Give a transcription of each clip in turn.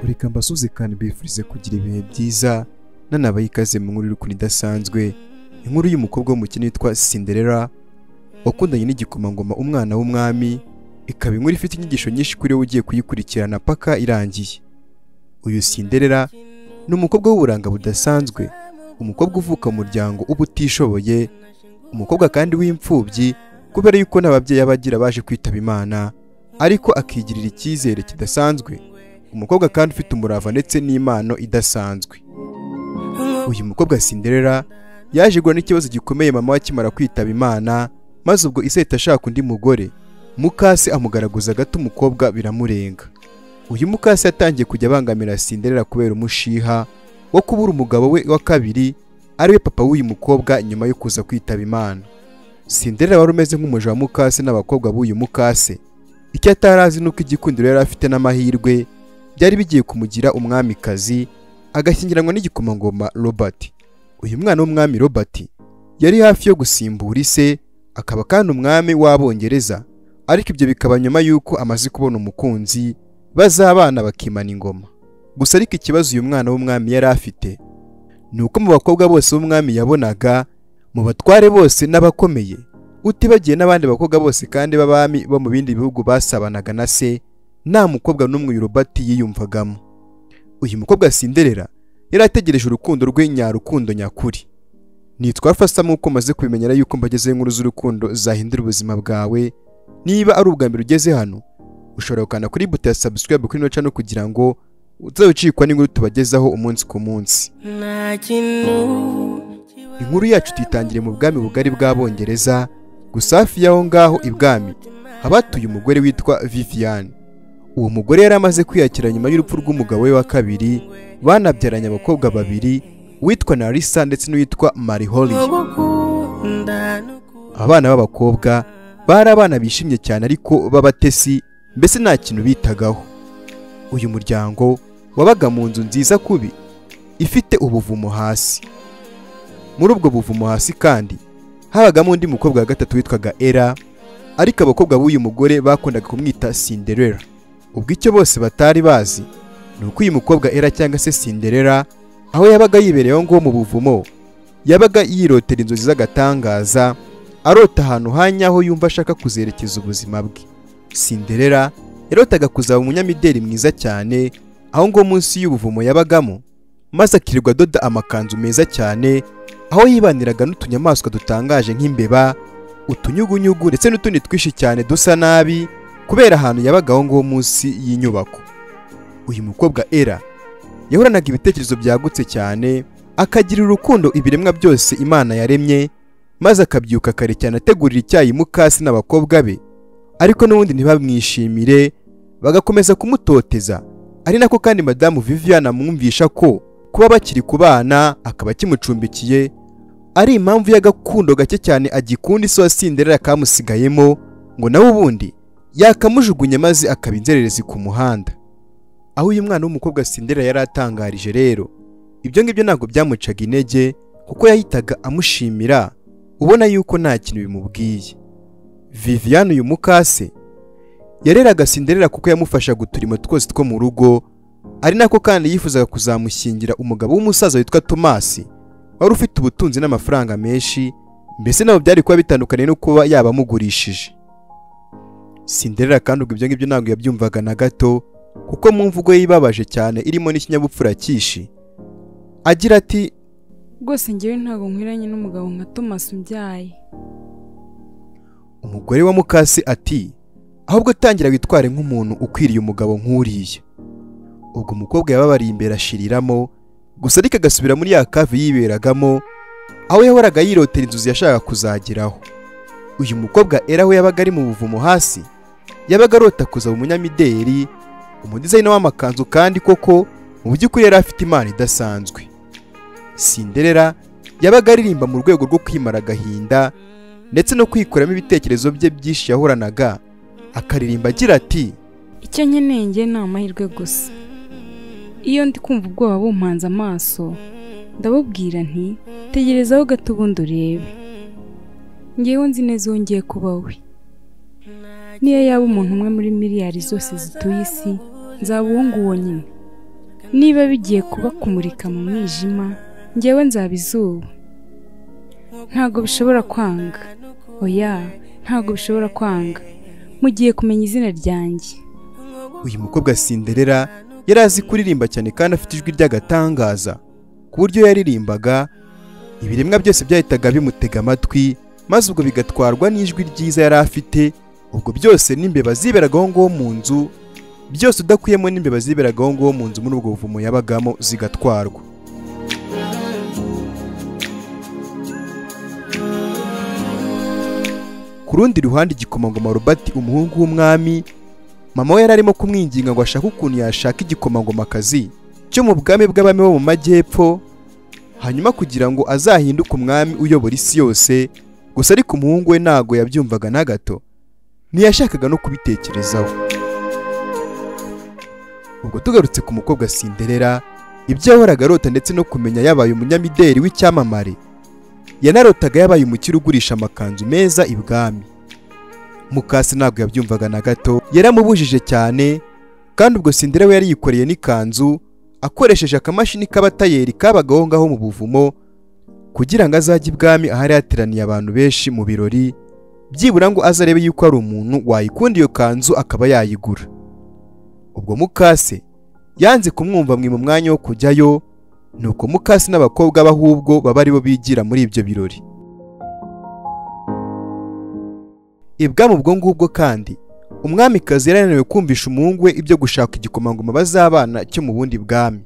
Reka mbasuze kandi bifurize kugira ibihe byiza nanabaye ikaze mu nkuru y'urukundo idasanzwe, inkuru y'umukobwa w'umukene witwa Cinderella wakundanye n'igikomangoma umwana w'umwami, ikaba inkuru ifite inyigisho nyinshi kuri we ugiye kuyikurikirana paka irangiye. Uyu Cinderella ni umukobwa w'uburanga budasanzwe, umukobwa uvuka mu muryango ubutishoboye, umukobwa kandi w'imfubyi kubera yuko n'ababyeyi abagira baje kwitaba Imana, ariko akigirira icyizere kidasanzwe, umukobwa kandi ufite umurava ndetse n'impano idasanzwe. Uyu mukobwa Cinderella yaje guhura n'ikibazo gikomeye mama we akimara kwitaba Imana, maze ubwo ise ahita ashaka undi mugore. Mukase amugaraguza gato umukobwa biramurenga. Uyu mukase yatangiye kujya abangamira Cinderella kubera umushiha wo kubura umugabo we wa kabiri ariwe papa w'uyu mukobwa nyuma yo kuza kwitaba Imana. Cinderella wari umeze nk'umuja wa mukase n'abakobwa b'uyu mukase. Icyo atarazi nuko igikundiro yari afite n'amahirwe byari bigiye kumugira umwamikazi, agashyingiranwa n'igikomangoma Robert. Uyu mwana w'umwami Robert yari hafi yo gusimbura ise, akaba kandi umwami w'Abongereza, ariko ibyo bikaba nyuma yuko amaze kubona umukunzi bazabana bakimana ingoma. Gusa ariko ikibazo uyu mwana w'umwami yari afite ni uko mu bakobwa bose b'umwami yabonaga, mu batware bose n'abakomeye, utibagiye n'abandi bakobwa bose kandi b'abami bo mu bindi bihugu basabanaga na se, nta mukobwa n'umwe uyu Robert yiyumvagamo. Uyu mukobwa Cinderella yari ategereje urukundo rwe nyarukundo nyakuri. Nitwa Fasamo uko maze kubimenyera yuko mbagezeho inkuru z'urukundo zahindura ubuzima bwawe. Niba ari ubwa mbere ugeze hano, ushobora gukanda kuri buto ya subscribe kuri ino channel kugira ngo utazicikwa n'inkuru tubagezaho umunsi ku munsi. Inkuru yacu tuyitangire mu bwami bugari bw'Abongereza, gusa hafi y'aho ngaho ibwami habatuye umugore witwa Viviane. Uwo mugore yari amaze kwiyakira nyuma y'urupfu rw'umugabo we wa kabiri, banabyaranye abakobwa babiri, witwa Narissa ndetse n'uwitwa Marie-Holly. Abana b'abakobwa bari abana bishimye cyane ariko b'abatesi, mbese nta kintu bitagaho. Uyu muryango wabaga mu nzu nziza kubi ifite ubuvumo hasi. Muri ubwo buvumo hasi kandi habagamo undi mukobwa wa gatatu witwaga Ella, ariko abakobwa b'uyu mugore bakundaga kumwita Cinderella. Ubwo icyo bose batari bazi ni uko uyu mukobwa Ella cyangwa se Cinderella, aho yabaga yibereyeho ngo mu buvumo, yabaga yirotera inzozi z'agatangaza, arota ahantu hanyaho yumva ashaka kuzerekeza ubuzima bwe. Cinderella yarotaga kuzaba umunyamideli mwiza cyane, aho ngo munsi y'ubuvumo yabagamo, maze akirirwa adoda amakanzu meza cyane, aho yibaniraga n'utunyamaswa dutangaje nk'imbeba, utunyugunyugu ndetse n'utundi twinshi cyane dusa nabi, kubera ahantu yabagaho ngo munsi y'inyubako. Uyu mukobwa Ella yahoranaga ibitekerezo byagutse cyane, akagira urukundo ibiremwa byose Imana yaremye, maze akabyuka kare cyane ategurira icyayi mukasi n'abakobwa be, ariko n'ubundi ntibamwishimire, bagakomeza kumutoteza. Ari nako kandi madamu Viviane amwumvisha ko kuba bakiri ku bana akaba kimucumbikiye ari impamvu y'agakundo gake cyane agikunda ise wa Cinderella kamusigayemo, ngo nawe ubundi yakamujugunye maze akaba inzererezi ku muhanda. Aho uyu mwana w'umukobwa Cinderella yari atangarije rero, ibyo ngibyo ntabwo byamucaga intege, kuko yahitaga amushimira, ubona yuko nta kintu bimubwiye. Viviane uyu mukase yareraga Cinderella kuko yamufashaga uturimo twose two mu rugo, ari nako kandi yifuzaga kuzamushyingira umugabo w'umusaza witwa Thomas, wari ufite ubutunzi n'amafaranga menshi, mbese nabo byari kuba bitandukanye no kuba yaba amugurishije. Cinderella kandi ubwo ibyo ngibyo ntabwo yabyumvaga na gato, kuko mu mvugo ye ibabaje cyane irimo n'ikinyabupfura cyinshi, agira ati, rwose njyewe ntabwo nkwiranye n'umugabo nka Thomas umbyaye. Umugore wa mukase ati, ahubwo tangira witware nk'umuntu ukwiriye umugabo nk'uriya. Ubwo umukobwa yababariye imbere ashiriramo, gusa ariko agasubira muri ya kave yiberagamo, aho yahoraga yirotera inzozi yashaka kuzageraho. Uyu mukobwa Ella we yabaga ari mu buvumo hasi, yabaga arota kuzaba umunyamideli, umudizayina w'amakanzu, kandi koko mu by'ukuri yari afite impano idasanzwe. Cinderella yabaga aririmba mu rwego rwo kwimara agahinda ndetse no kwikuramo ibitekerezo bye byinshi yahoranaga, akaririmba agira ati, icyo nkeneye njye ni amahirwe gusa. Iyo ndi kumva ubwoba bumpanze amaso, ndabubwira nti tegerezaho gato ubundi urebe, ngewe nzi neza wongeye kuba we. niyo yaba umuntu umwe muri miliyari zose zituye isi nzaba uwo nguwo nyine. Niba bigiye kuba kumurika mu mwijima, njyewe nzaba izuba. Ntabwo bishobora kwanga, oya ntabwo bishobora kwanga, mugiye kumenya izina ryanjye. Uyu mukobwa Cinderella yari azi kuririmba cyane kandi afite ijwi ry'agatangaza, ku buryo yaririmbaga ibiremwa byose byahitaga bimutega amatwi, maze ubwo bigatwarwa n'ijwi ryiza yari afite. Ubwo byose n'imbeba ziberagaho ngo mu nzu, byose udakuyemo n'imbeba ziberagaho ngo mu nzu muri ubwo buvumo yabagamo zigatwarwa. Ku rundi ruhande igikomangoma Robert, umuhungu w'umwami, mama we yari arimo kumwinginga ngo ashake ukuntu yashaka igikomangomakazi cyo mu bwami bw'abami bo mu majyepfo, hanyuma kugira ngo azahinduke umwami uyobora isi yose. Gusa ariko umuhungu we ntago yabyumvaga na gato, ntiyashakaga no kubitekerezaho. Ubwo tugarutse ku mukobwa Cinderella, ibyo yahoraga arota ndetse no kumenya yabaye umunyamideli w'icyamamare, yanarotaga yabaye umukire ugurisha amakanzu meza ibwami. Mukase ntabwo yabyumvaga na gato, yaramubujije cyane, kandi ubwo Cinderella yari yikoreye n'ikanzu akoresheje akamashini k'abatayeri kabagaho ngaho mu buvumo, kugira ngo azajye ibwami ahari hateraniye abantu benshi mu birori, byibura ngo azarebe yuko ari umuntu wayikunda iyo kanzu akaba yayigura. Ubwo Mukase yanze kumwumva mu mwanya wo kujyayo, nuko Mukase n'abakobwa bahubwo baba ari bo bigira muri ibyo birori. Ibwami ubwo ngubwo kandi umwamikazi yarananiwe kumvisha umuhungu we ibyo gushaka igikomangoma bazabana cyo mu bundi bwami.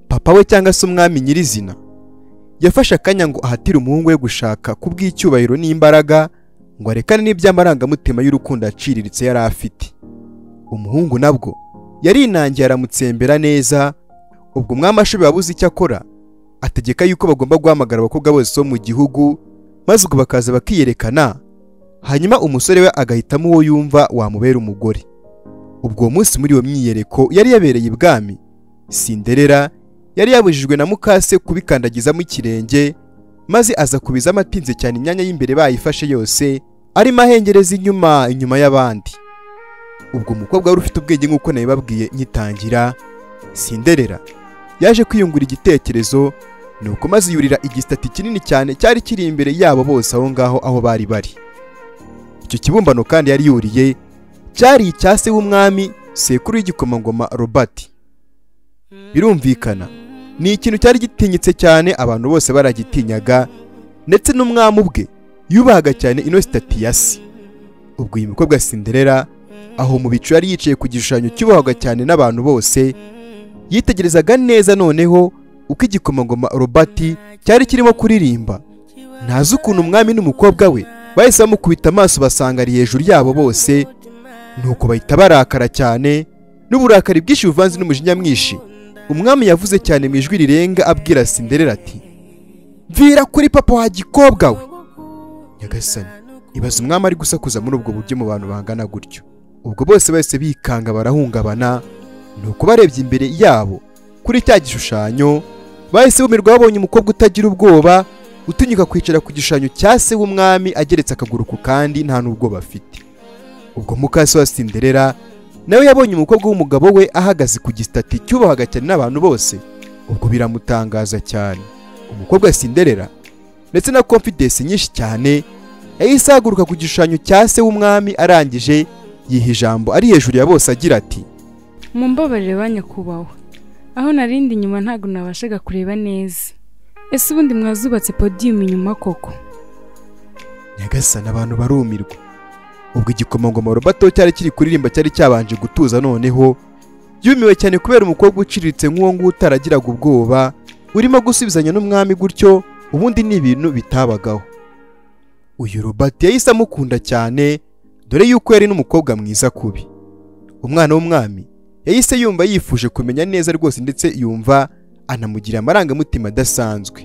Papa we cyangwa se umwami nyirizina yafashe akanya ngo ahatire umuhungu we gushaka kubw'icyubahiro n'imbaraga, ngo arekane n'iby'amarangamutima y'urukundo aciriritse yari afite. Umuhungu nabwo yarinangiye aramutsembera neza. Ubwo umwami ashoboye abuze icyo akora, ategeka yuko bagomba guhamagara abakobwa bose bo mu gihugu, maze ubwo bakaza bakiyerekana, hanyuma umusore we agahitamo uwo yumva wamubera umugore. Ubwo uwo munsi muri iyo myiyereko yari yabereye ibwami, Cinderella yari yabujijwe na Mukase kubikandagizamo ikirenge, maze aza kubizamo atinze cyane. Imyanya y'imbere bayifashe yose, arimo ahengereza inyuma y'abandi. Ubwo umukobwa wari ufite ubwenge nk'uko nabibabwiye nyitangira, Cinderella yaje kwiyungura igitekerezo, nuko maze yurira igisitati kinini cyane cyari kiri imbere yabo bose aho ngaho aho bari bari. Icyo kibumbano kandi yari yuriye cyari icya se w'umwami, sekuru w'igikomangoma Robert. Birumvikana ni ikintu cyari gitinyitse cyane, abantu bose baragitinyaga, ndetse n'umwami ubwe yubahaga cyane ino sitati ya se. Ubwo uyu mukobwa Cinderella aho mu bicu yari yicaye ku gishushanyo cyubahwaga cyane n'abantu bose, yitegerezaga neza noneho uko igikomangoma Robert cyari kirimo kuririmba. Ntazi ukuntu umwami n'umukobwa we bahise bamukubita amaso basanga ari hejuru yabo bose, nuko bahita barakara cyane, n'uburakari bwinshi buvanze n'umujinya mwinshi. Umwami yavuze cyane mu ijwi rirenga abwira Cinderella ati, "Mvira kuri papa wa gikobwa we." Nyagasani, ibaza umwami ari gusakuza muri ubwo buryo mu bantu bangana gutyo. Ubwo bose bahise bikanga barahungabana, nuko barebye imbere yabo kuri cya gishushanyo, bahise bumirwa babonye umukobwa utagira ubwoba, utinyuka kwicara ku gishushanyo cya se w'umwami ageretse akaguru ku kandi nta n'ubwoba afite. Ubwo Mukase wa Cinderella nawe yabonye umukobwa w'umugabo we ahagaze ku gisitati cyubahwaga cyane n'abantu bose. Ubwo biramutangaza cyane. Umukobwa Cinderella ndetse na confidence nyinshi cyane yahise ahaguruka ku gishushanyo cya se w'umwami, arangije yiha ijambo ari hejuru ya bose agira ati, "Mumbabarire ba nyakubahwa, aho narindi inyuma ntabwo nabashaga kureba neza. Ese ubundi mwazubatse podium inyuma koko?" Nyagasani, abantu barumirwa. Ubwo igikomangoma Robert cyari kiri kuririmba cyari cyabanje gutuza, noneho yumiwe cyane kubera umukobwa uciriritse nk'uwo nguwo utaragiraga ubwoba, urimo gusubizanya n'umwami gutyo, ubundi ni ibintu bitabagaho. Uyu Robert yahise amukunda cyane, dore yuko yari n'umukobwa mwiza kubi. Umwana w'umwami yahise yumva yifuje kumenya neza rwose, ndetse yumva anamugira amarangamutima adasanzwe.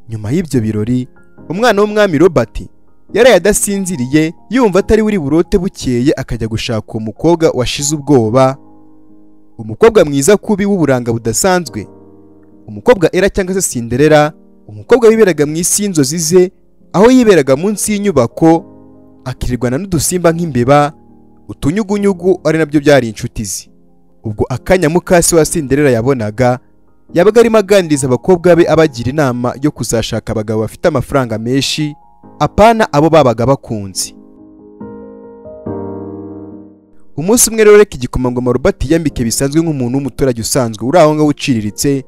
Nyuma y'ibyo birori, umwana w'umwami Robert yaraye adasinziriye, yumva atari buri burote bukeye akajya gushaka uwo mukobwa washize ubwoba, umukobwa mwiza kubi w'uburanga budasanzwe, umukobwa Ella cyangwa se Cinderella, umukobwa wiberaga mu isi y'inzozi ze, aho yiberaga munsi y'inyubako akirirwana n'udusimba nk'imbeba, utunyugunyugu ari nabyo byari inshuti ze. Ubwo akanya mukase wa Cinderella yabonaga yabaga arimo aganiriza abakobwa be abagira inama yo kuzashaka abagabo bafite amafaranga menshi, apana abo babaga bakunze. Umunsi umwe rero reka igikomangoma Robert yambike bisanzwe nk'umuntu w'umuturage usanzwe uri aho ngaho uciriritse,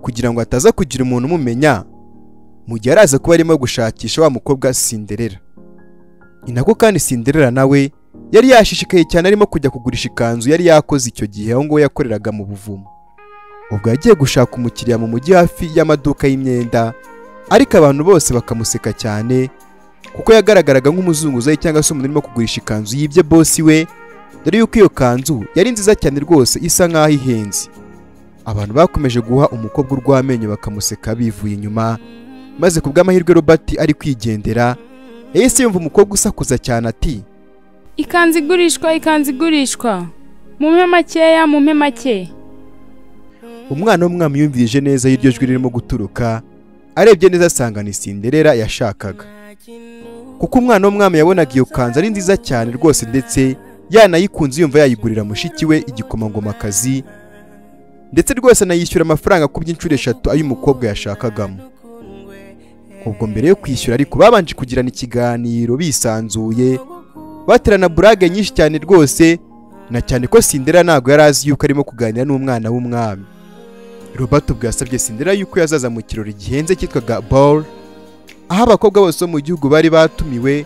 kugira ngo ataza kugira umuntu umumenya mu gihe araza kuba arimo gushakisha wa mukobwa Cinderella. Inako kandi Cinderella nawe yari yashishikaye cyane arimo kujya kugurisha ikanzu yari yakoze icyo gihe aho ngo yakoreraga mu buvumo. Ubwo yagiye gushaka umukiriya mu mujyi hafi y'amaduka y'imyenda, ariko abantu bose bakamuseka cyane kuko yagaragaraga nk'umuzunguzayi cyangwa se umuntu urimo kugurisha ikanzu yibye bosi we, dore yuko iyo kanzu yari nziza cyane rwose isa nk'aho ihenze. Abantu bakomeje guha umukobwa urw'amenyo bakamuseka bivuye inyuma, maze ku bw'amahirwe Robert ari kwigendera yahise yumva umukobwa usakuza cyane ati, ikanzu igurishwa, ikanzu igurishwa, mumpe makeya, mumpe make. Umwana w'umwami yumvirije neza y'iryo jwi ririmo guturuka, arebye neza asanga ni Cinderella yashakaga, kuko umwana w'umwami yabonaga iyo kanzu ari nziza cyane rwose, ndetse yanayikunze yumva yayigurira mushiki we igikomangomakazi, ndetse rwose anayishyura amafaranga ku by'inshuro 3 ay'umukobwa yashakagamo. Ubwo mbere yo kwishyura ariko babanje kugirana ikiganiro bisanzuye, baterana burage nyinshi cyane rwose, na cyane ko Cinderella ntabwo yari azi yuko arimo kuganira n'umwana w'umwami. Robert ubwo yasabye Cinderella yuko yazaza mu kirori gihenze cyitwaga ball, aho abakobwa bose mu gihugu bari batumiwe,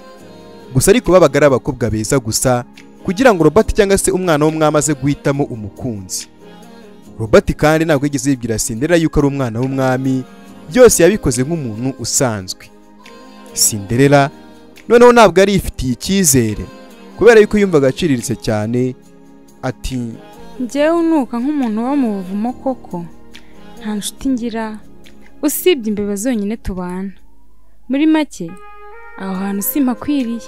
gusa ariko babaga ari abakobwa beza gusa, kugira ngo Robert cyangwa se umwana w'umwami aze guhitamo umukunzi. Robert kandi ntabwo yigeze yibwira Cinderella yuko ari umwana w'umwami, byose yabikoze nk'umuntu usanzwe. Cinderella noneho ntabwo yari yifitiye icyizere kubera yuko yumvaga aciriritse cyane, ati, njyewe unuka nk'umuntu wo mu buvumo koko, nta nshuti ngira usibye imbeba zonyine tubana, muri make aho hantu simpakwiriye.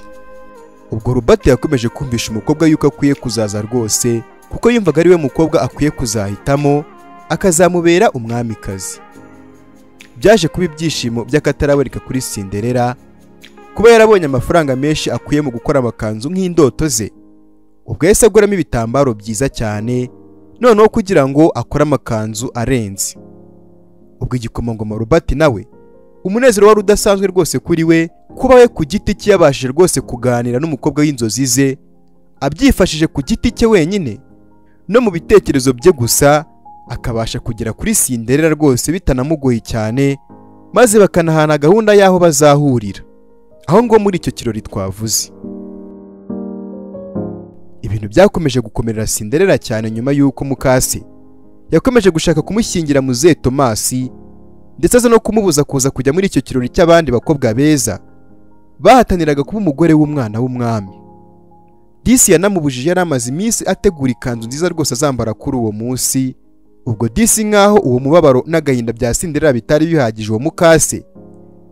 Ubwo Robert yakomeje kumvisha umukobwa yuko akwiye kuzaza rwose, kuko yumvaga ari we mukobwa akwiye kuzahitamo akazamubera umwamikazi. Byaje kuba ibyishimo by'akatarabarika kuri Cinderella kuba yarabonye amafaranga menshi akuye mu gukora amakanzu nk'indoto ze. Ubwo yahise aguramo ibitambaro byiza cyane, noneho kugira ngo akore amakanzu arenze. Ubwo igikomangoma Robert nawe umunezero wari udasanzwe rwose kuri we, kuba we ku giti cye yabashije rwose kuganira n'umukobwa w'inzozi ze, abyifashije ku giti cye wenyine no mu bitekerezo bye gusa, akabasha kugera kuri Cinderella rwose bitanamugoye cyane, maze bakanahana gahunda y'aho bazahurira aho ngo muri icyo kirori twavuze. Ibintu byakomeje gukomerera Cinderella cyane nyuma y'uko mukase yakomeje gushaka kumushyingira Muzehe Thomas, ndetse aza no kumubuza kuza kujya muri icyo kirori cy'abandi bakobwa beza bahataniraga kuba umugore w'umwana w'umwami. Disi yanamubujije, yari amaze iminsi ategura ikanzu nziza rwose azambara kuri uwo munsi. Ubwo Disi nk'aho uwo mubabaro n'agahinda bya Cinderella bitari bihagije uwo mukase,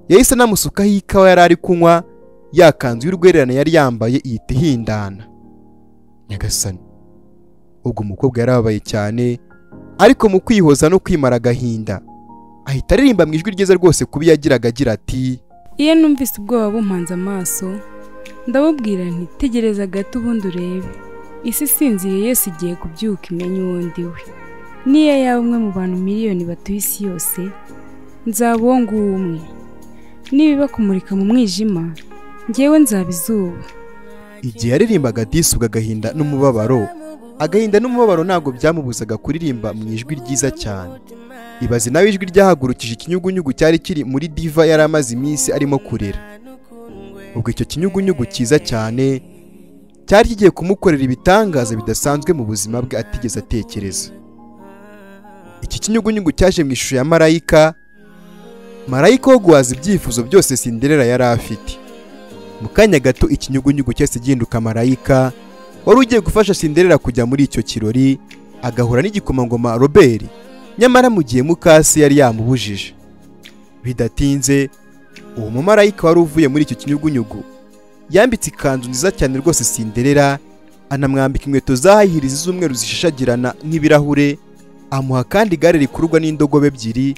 yahise anamusukaho ikawa yari ari kunywa, ya kanzu y'urwererane yari yambaye ihita ihindana. Nyagasani, ubwo umukobwa yarababaye cyane, ariko mu kwihoza no kwimara agahinda ahita aririmba mu ijwi ryiza rwose kubi yagiraga agira ati, iyo numvise ubwoba bumpanze amaso, ndabubwira nti tegereza gato ubundi urebe, isi isinziriye yose igiye kubyuka imenye uwo ndi we. Niyo yaba umwe mu bantu miliyoni batuye isi yose, nzaba uwo nguwo umwe. Nibiba kumurika mu mwijima, njyewe nzaba izuba. Igihe yaririmbaga Disi ubwo agahinda n'umubabaro ntabwo byamubuzaga kuririmba mu ijwi ryiza cyane. Ibaze nawe ijwi ryahagurukije ikinyugunyugu cyari kiri muri diva yari amaze iminsi arimo kurera. Ubwo icyo kinyugunyugu cyiza cyane cyari kigiye kumukorera ibitangaza bidasanzwe mu buzima bwe atigeze atekereza. Iki kinyugunyugu cyaje mu ishusho ya marayika wo guhaza ibyifuzo byose Cinderella yari afite. Mu kanya gato ikinyugunyugu cyose gihinduka marayika wari ugiye gufasha Cinderella kujya muri icyo kirori, agahura n'igikomangoma Robert, nyamara mu gihe mukase yari yamubujije. Bidatinze uwo mumarayika wari uvuye muri icyo kinyugunyugu yambitse ikanzu nziza cyane rwose Cinderella, anamwambika inkweto zahihiriza z'umweru zishashagirana nk'ibirahure, amuha kandi igare rikururwa n'indogobe ebyiri,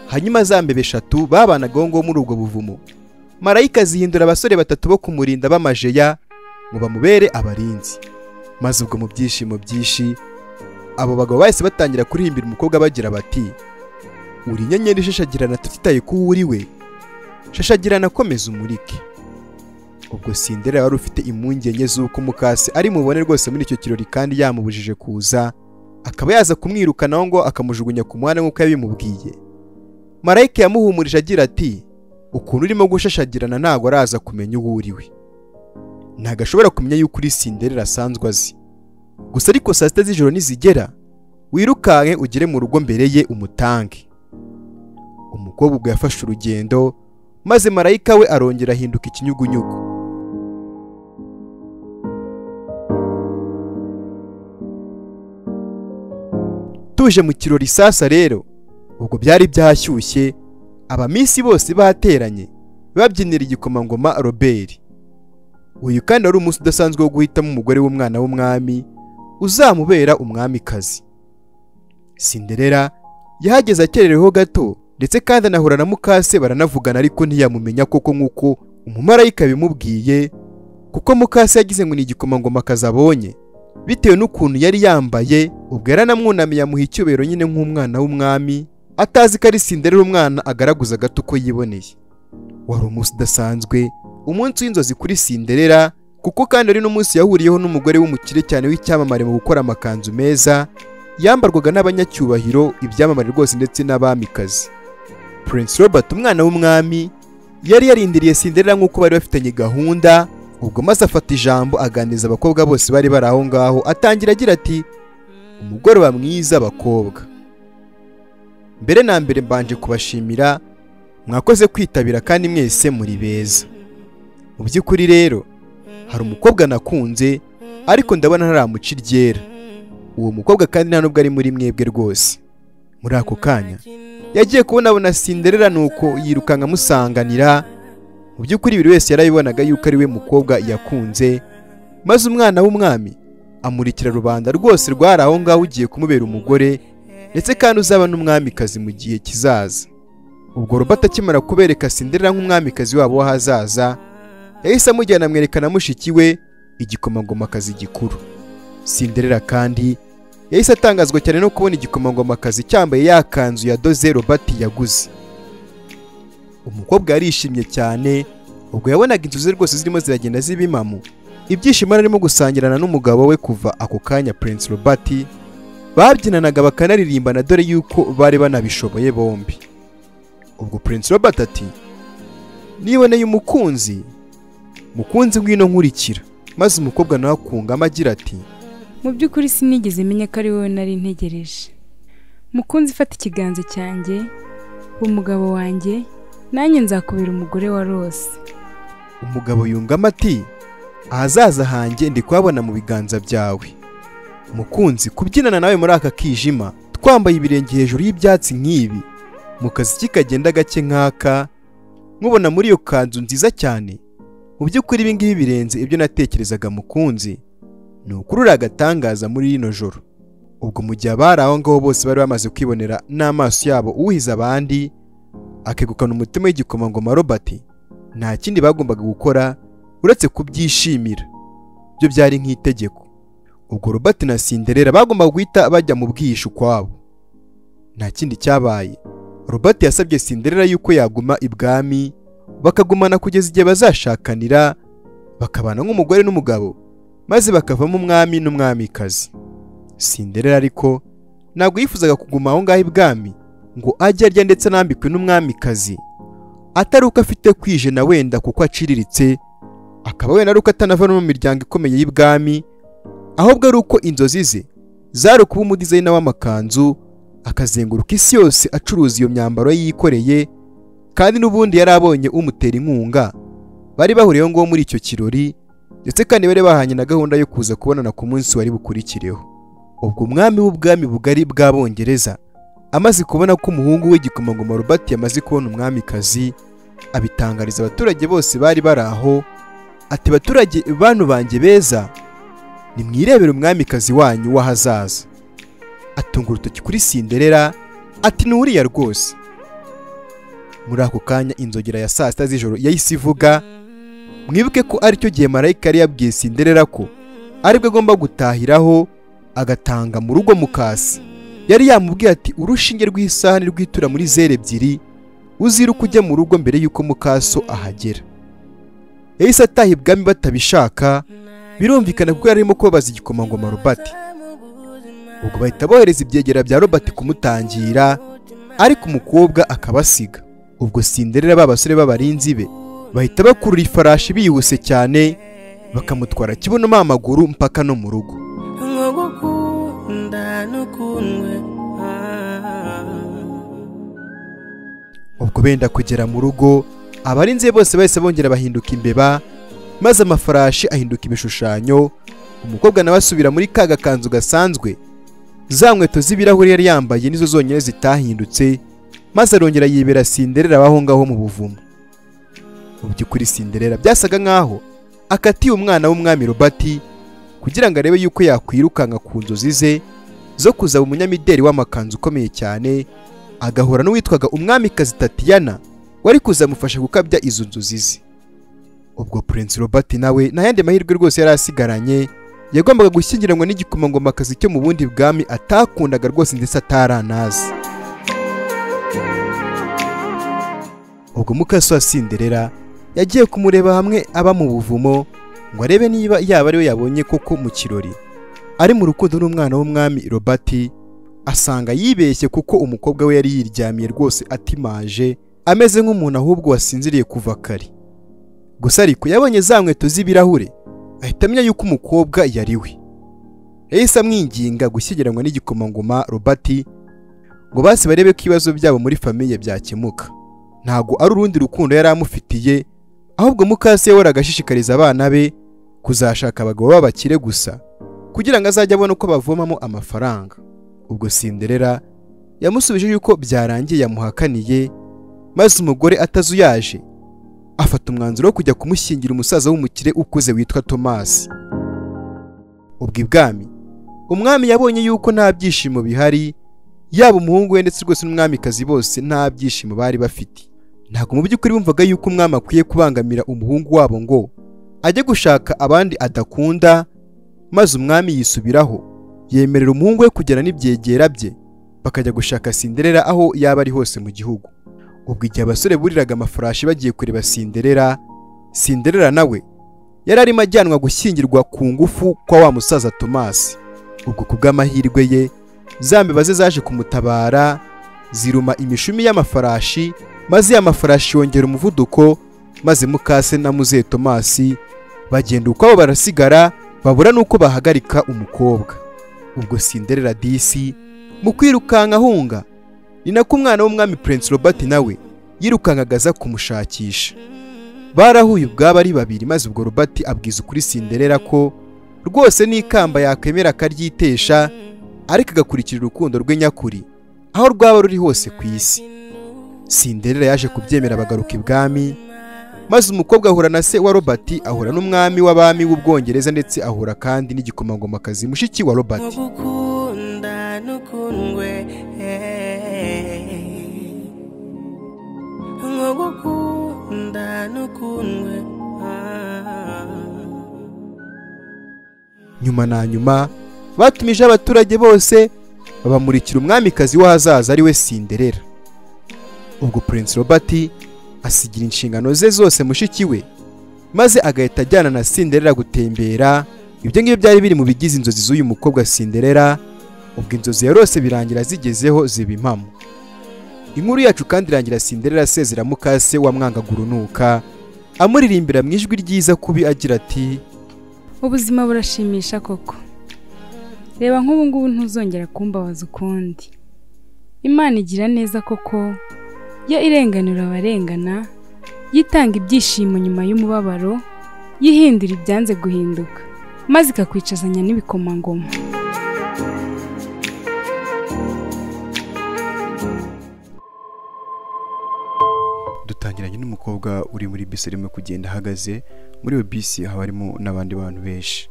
hanyuma za mbebe 3 babanagaho ngo muri ubwo buvumo marayika zihindura abasore 3 bo kumurinda b'amajeya ngo bamubere abarinzi. Maze ubwo mu byishimo byinshi abo bagabo bahise batangira kurihimbira umukobwa bagira bati, uri inyenyeri ishashagirana tutitaye ko uriwe, shashagirana komeza umurike. Ubwo Cinderella wari ufite impungenge z'uko mukase ari mubone rwose muri icyo kirori kandi yamubujije kuza, akaba yaza kumwirukanaho ngo akamujugunya ku muhanda nk'uko yabimubwiye. Marayika yamuhumurije agira ati, ukuntu urimo gushashagirana ntago araza kumenya uwo uriwe, ntago ashobora kumenya yuko uri Cinderella asanzwe azi. Gusa ariko saa 6 z'ijoro nizigera wirukanke ugere mu rugo mbere ye umutange. Umukobwa ubwo yafashe urugendo, maze marayika we arongera ahinduka ikinyugunyugu. Tuje mu kirori sasa rero, ubwo byari byashyushye, abamisi bose bateranye babyinira igikomangoma Robert. Uyu kandi ari umunsi udasanzwe wo guhitamo umugore w'umwana w'umwami uzamubera umwamikazi. Cinderella yahageze akerereho gato, ndetse kandi anahura na mukase baranavugana, ariko ntiyamumenya koko nk'uko umumarayika bimubwiye, kuko mukase yagize ngo ni igikomangoma kazabonye bitewe n'ukuntu yari yambaye. Ubwo yaranamwunamiye amuha icyubahiro nyine nk'umwana w'umwami, atazi ko ari Cinderella umwana agaraguza gato uko yiboneye. Wari umunsi udasanzwe, umunsi w'inzozi kuri Cinderella, kuko kandi ari n'umunsi yahuriyeho n'umugore w'umukire cyane w'icyamamare mu gukora amakanzu meza yambarwaga n'abanyacyubahiro, ibyamamare rwose ndetse n'abamikazi. Prince Robert umwana w'umwami yari yarindiriye Cinderella nk'uko bari bafitanye gahunda. Ubwo maze afata ijambo aganiriza abakobwa bose bari bari aho ngaho, atangira agira ati, umugoroba mwiza bakobwa, mbere na mbere mbanje kubashimira, mwakoze kwitabira kandi mwese muri beza. Mu by'ukuri rero hari umukobwa nakunze, ariko ndabona ntaramuca iryera. Uwo mukobwa kandi nta nubwo ari muri mwebwe rwose. Muri ako kanya yagiye kubona Cinderella, nuko yirukanka amusanganira. Mu by'ukuri buri wese yarabibonaga yuko ari we mukobwa yakunze, maze umwana w'umwami amurikira rubanda rwose rwari aho ngaho ugiye kumubera umugore, ndetse kandi uzaba n'umwamikazi mu gihe kizaza. Ubwo Robert akimara kubereka Cinderella nk'umwamikazi wabo w'ahazaza, yahise amujyana amwerekana mushiki we, igikomangomakazi gikuru. Cinderella kandi yahise atangazwa cyane no kubona igikomangomakazi cyambaye ya kanzu yadoze Robert yaguze. Umukobwa yarishimye cyane, ubwo yabonaga inzozi rwose zirimo ziragenda zibimamu, ibyishimo arimo gusangirana n'umugabo we. Kuva ako kanya Prince Robert babyinanaga bakanaririmbana, dore yuko bari banabishoboye bombi. Ubwo Prince Robert ati, niboneye umukunzi, mukunzi ngwino nkurikira. Maze umukobwa nawe akungama agira ati, mu by'ukuri sinigeze menya ko ari wowe nari ntegereje. Mukunzi, fata ikiganza cyanjye, umugabo wanjye, nanjye nzakubera umugore wa Rose. Umugabo yungama ati, ahazaza hanjye ndi kuhabona mu biganza byawe. Mukunzi, kubyinana nawe muri aka kijima, twambaye ibirenge hejuru y'ibyatsi nk'ibi, mu kazi kagenda gake nk'aka, nkubona muri iyo kanzu nziza cyane. Mu by'ukuri ibi ngibi birenze ibyo natekerezaga mukunzi, ni ukuri uri agatangaza muri rino joro. Ubwo mu gihe abari aho ngaho bose bari bamaze kwibonera n'amaso yabo uhiza abandi, akegukana umutima w'igikomangoma Robert, nta kindi bagombaga gukora uretse kubyishimira. Byo byari nk'itegeko. Ubwo Robert na Cinderella bagombaga guhita bajya mu bwihisho kwabo. Nta kindi cyabaye. Robert yasabye Cinderella yuko yaguma ibwami, bakagumana kugeza igihe bazashakanira, bakabana nk'umugore n'umugabo, maze bakavamo umwami n'umwamikazi. Cinderella ariko ntabwo yifuzaga kuguma aho ngaho ibwami ngo ajye arya ndetse anambikwe n'umwamikazi, atari uko afite kwijena wenda kuko aciriritse, akaba wenda ari uko atanava no mu miryango ikomeye y'ibwami, ahubwo ari uko inzozi ze zari kuba umudizayina w'amakanzu, akazenguruka isi yose acuruza iyo myambaro yikoreye. Kandi n'ubundi yari abonye umutera inkunga, bari bahuriyeho ngo muri icyo kirori, ndetse kandi bari bahanye na gahunda yo kuza kubonana ku munsi wari bukurikireho. Ubwo umwami w'ubwami bugari bw'Abongereza amaze kubona ko umuhungu w'igikomangoma Robert yamaze kubona umwamikazi, abitangariza abaturage bose bari bari aho, ati, baturage bantu banjye beza, nimwirebere umwamikazi wanyu w'ahazaza. Atunga urutoki kuri Cinderella ati, n'uriya rwose. Muri ako kanya inzogera ya saa sita z'ijoro yahise ivuga. Mwibuke ko aricyo gihe marayika yari yabwiye Cinderella ko aribwo agomba gutahiraho agatanga mu rugo mukasi. Yari yamubwiye ati urushinge rw'isahani rwitura muri 0 uziruka ujye mu rugo mbere yuko mukaso ahagera. Yahise ataha ibwami batabishaka, birumvikana kuko yarimo kubabaza igikomangoma Robert. Ubwo bahita bohereza ibyegera bya Robert kumutangira, ariko umukobwa akabasiga. Ubwo Cinderella b'abasore b'abarinzi be bahita bakurura ifarashi biyihuse cyane, bakamutwara kibuno amaguru mpaka no mu rugo. Ubwo benda kugera mu rugo, abarinzi bose bahise bongera bahinduka imbeba, maze amafarashi ahinduka ibishushanyo. Umukobwa nawe asubira muri ka gakanzu gasanzwe. Za nkweto z'ibirahuri yari yambaye nizo zonyine zitahindutse, maze arongera yibera Cinderella aho ngaho mu buvumo. Mu by'ukuri Cinderella byasaga nkaho akatiye umwana w'umwami Robert kugira ngo arebe yuko yakwirukanka ku nzozi ze zo kuzaba umunyamideli w'amakanzu ukomeye cyane, agahura n'uwitwaga umwamikazi Tatiana wari kuzamufasha gukabya izo nzozi ze. Ubwo Prince Robert nawe nta yandi mahirwe rwose yari asigaranye, yagombaga gushyingiranwa n'igikomangomakazi cyo mu bundi bwami atakundaga rwose ndetse ataranazi. Ubwo mukaso wa Cinderella yagiye kumureba hamwe aba mu buvumo ngo arebe niba yaba ariwe yabonye koko mu kirori ari mu rukundo n'umwana w'umwami Robert. Asanga yibeshye kuko umukobwa we yari yiryamiye rwose atimaje, ameze nk'umuntu ahubwo wasinziriye kuva kare. Gusa ariko yabonye za nkweto z'ibirahure ahita amenya yuko umukobwa yari we. Yahise amwinginga gushyingiranwa n'igikomangoma Robert ngo basi barebe ko ibibazo byabo muri famiye byakemuka. Ntago ari urundi rukundo yari amufitiye, ahubwo mukase yahoraga ashishikariza abana be kuzashaka abagabo b'abakire gusa kugira ngo azajye abona uko bavomamo amafaranga. Ubwo Cinderella yamusubije yuko byarangiye yamuhakaniye, maze umugore atazuyaje afata umwanzuro wo kujya kumushyingira umusaza w'umukire ukuze witwa Thomas. Ubwo ibwami umwami yabonye yuko nta byishimo bihari, yaba umuhungu we ndetse rwose n'umwamikazi bose nta byishimo bari bafite. Ntabwo mu by'ukuri bumvaga yuko umwami akwiye kubangamira umuhungu wabo ngo ajye gushaka abandi adakunda, maze umwami yisubiraho yemerera umuhungu we kugera n'ibyegera bye bakajya gushaka Cinderella aho yaba ari hose mu gihugu. Ubwo igihe abasore buriraga amafarashi bagiye kureba Cinderella nawe yari arimo ajyanwa gushyingirwa ku ngufu kwa wa musaza Thomas. Ubwo kubw'amahirwe ye za mbeba ze zaje kumutabara, ziruma imishumi y'amafarashi, maze ya mafarashi yongera umuvuduko, maze mukase na muzehe Thomas bagenda uko barasigara babura nuko bahagarika umukobwa. Ubwo Cinderella disi mu kwirukanka ahunga, ni nako umwana w'umwami Prince Robert nawe yirukankaga aza kumushakisha. Barahuye ubwabo ari babiri, maze ubwo Robert abwiza ukuri Cinderella ko rwose n'ikamba yakwemera akaryitesha, ariko agakurikira urukundo rwe nyakuri aho rwaba ruri hose ku isi. Cinderella yaje kubyemera bagaruka ibwami, maze umukobwa ahura na se wa Robert, ahura n'umwami w'abami w'Ubwongereza ndetse ahura kandi n'igikomangomakazi mushiki wa Robert. Nyuma na nyuma batumije abaturage bose babamurikira umwamikazi w'ahazaza ari we Cinderella. Ubwo Prince Robert asigira inshingano ze zose mushiki we, maze agahita ajyana na Cinderella gutembera. Ibyo ngibyo byari biri mu bigize inzozi z'uyu mukobwa Cinderella. Ubwo inzozi yarose birangira zigezeho ziba impamo. Inkuru yacu kandi irangira Cinderella asezera mukase wamwangaga urunuka, amuririmbira mu ijwi ryiza kubi agira ati, ubuzima burashimisha koko, reba nk'ubu ngubu ntuzongera kumbabaza ukundi. Imana igira neza koko, yo irenganura abarengana, yitanga ibyishimo nyuma y'umubabaro, yihindura ibyanze guhinduka, maze ikakwicazanya n'ibikomangoma. Dutangiranye n'umukobwa uri muri bisi arimo kugenda ahagaze. Muri iyo bisi haba harimo n'abandi bantu benshi.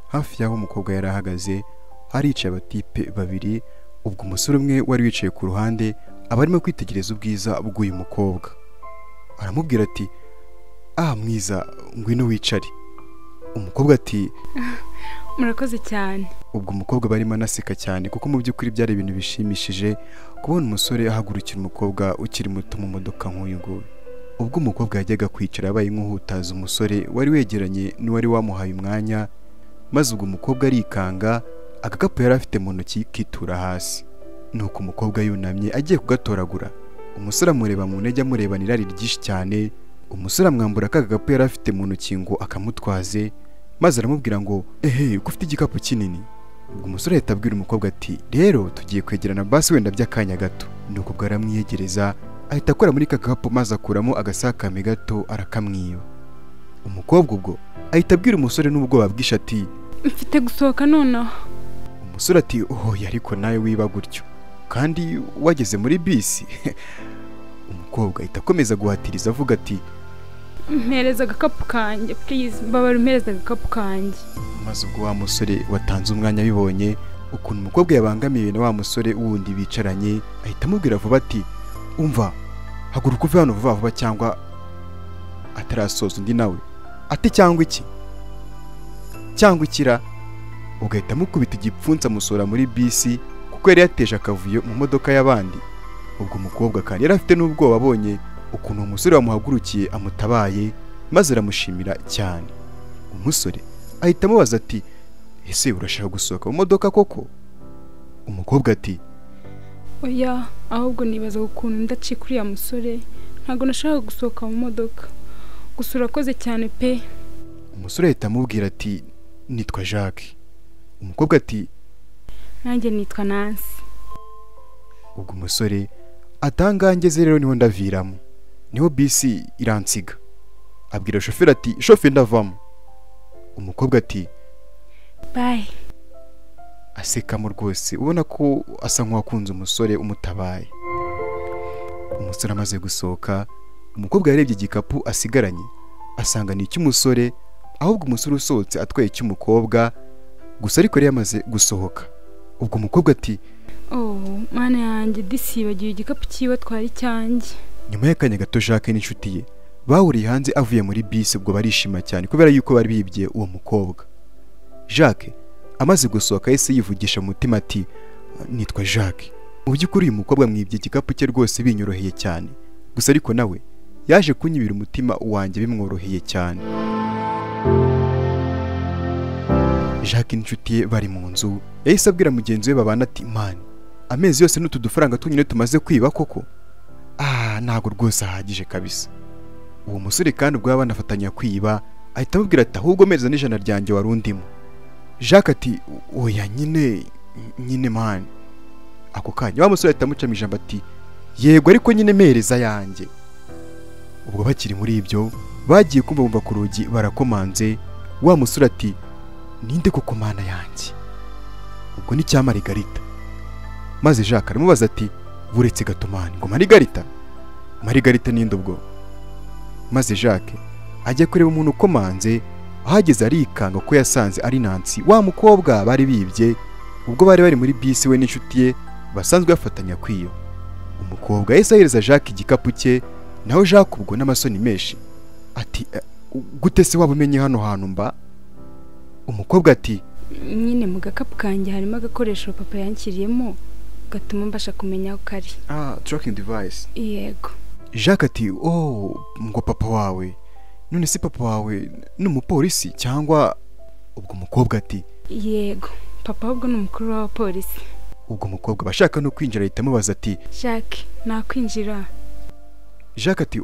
Hafi y'aho umukobwa yari ahagaze haricaye abatipe babiri. Ubwo umusore umwe wari wicaye ku ruhande aba arimo kwitegereza ubwiza bw'uyu mukobwa. Aramubwira ati mwiza ngwino wicare. Umukobwa ati murakoze cyane. ubwo umukobwa barimo anaseka cyane kuko mu by'ukuri byari ibintu bishimishije kubona umusore ahagurukira umukobwa ukiri muto mu modoka nk'uyu nguyu. Ubwo umukobwa yajyaga kwicara yabaye nk'uhutaza umusore wari wegeranye n'uwari wamuhaye umwanya, maze ubwo umukobwa arikanga, agakapu yari afite mu ntoki kitura hasi. Nuko umukobwa yunamye agiye kugatoragura, umusore amureba mu ntege amurebana irari ryinshi cyane. Umusore amwambura ka gakapu yari afite mu ntoki ngo akamutwaze, maze aramubwira ngo ko ufite igikapu kinini. Ubwo umusore ahita abwira umukobwa ati rero tugiye kwegerana basi wenda by'akanya gato. Nuko ubwo aramwiyegereza ahita akora muri ka gakapu maze akuramo agasakame gato arakamwiba. Umukobwa ubwo ahita abwira umusore n'ubwoba bwinshi ati mfite gusohoka nonaha. Umusore ati ariko nawe wiba gutyo kandi wageze muri bisi. Umukobwa ahita akomeza guhatiriza avuga ati mpereza agakapu kanjye please, mbabara umpereza agakapu kanjye. Maze ubwo wa musore watanze umwanya abibonye ukuntu umukobwa yabangamiwe na wa musore wundi bicaranye, ahita amubwira vuba ati umva haguruka uve hano vuba vuba cyangwa atarasoza undi nawe. Ati cyangwa ikira. Ugahita amukubita igipfunsi amusora muri bisi kuko yari yateje akavuyo mu modoka y'abandi. Ubwo umukobwa kandi yari afite n'ubwoba abonye ukuntu umusore wamuhagurukiye amutabaye, maze aramushimira cyane. Umusore ahita amubaza ati ese urashaka gusohoka mu modoka koko? Umukobwa ati oya, ahubwo nibaza ukuntu ndacika uriya musore, ntabwo nashaka gusohoka mu modoka. Gusa urakoze cyane pe. Umusore ahita amubwira ati nitwa Jacques. Umukobwa ati nanjye nitwa Nancy. Ubwo umusore atangangeze rero niho ndaviramo, niho bisi iransiga. Abwira shoferi ati shoferi ndavamo. Umukobwa ati bye. Asekamo rwose ubona ko asa nk'uwakunze umusore umutabaye. Umusore amaze gusohoka, umukobwa yarebye igikapu asigaranye asanga ni icy'umusore, ahubwo umusore usohotse atwaye icy'umukobwa gusa ariko yari yamaze gusohoka. Ubwo umukobwa ati mana yanjye disibagiwe igikapu cyiwe twari cyanjye. Nyuma y'akanya gato Jacques n'inshuti ye bahuriye hanze avuye muri bisi. Ubwo barishima cyane kubera yuko bari bibye uwo mukobwa. Jacques amaze gusohoka yese yivugisha mu mutima ati nitwa Jacques. Mu by'ukuri uyu mukobwa mwibye igikapu cye rwose binyoroheye cyane, gusa ariko nawe yaje kunyibira umutima wanjye bimworoheye cyane. Jacques n'inshuti ye bari mu nzu, yahise abwira mugenzi we babana ati mani, amezi yose n'utu dufaranga tunyine tumaze kwiba koko? Ntago rwose ahagije kabisa. Uwo musore kandi ubwo banafatanya kwiba ahita amubwira ati ahubwo meza n'ijana ryanjye wari undimo. Jacques ati oya nyine mani. Ako kanya wa musore ahita amucamo ijambo ati yego ariko nyine mereza yanjye. Ubwo bakiri muri ibyo bagiye kumva bumva ku rugi barakomanze. Wa musore ati ninde koko mana yanjye? Ubwo ni cya Marigarita. Maze Jacques aramubaza ati buretse gato mani ngo Marigarita ninde ubwo? Maze Jacques ajya kureba umuntu ukomanze, ahageze arikanga ko yasanze ari Nancy wa mukobwa bari bibye ubwo bari muri bisi we n'inshuti ye basanzwe bafatanya kwiyo. Umukobwa yahise ahereza Jacques igikapu cye, naho Jacques ubwo n'amasoni menshi ati gute se waba umenye hano hantu mba? Umukobwa ati nyine mu gakapu kanjye harimo agakoresho papa yanshyiriyemo gatuma mbasha kumenya aho kari. Tracking device. Yego. Jacques ati ngo papa wawe, none si papa wawe ni umupolisi cyangwa? Ubwo umukobwa ati yego, papa ahubwo ni umukuru w'abapolisi. Ubwo umukobwa bashaka no kwinjira ahita amubaza ati Jacques nakwinjira? Jacques ati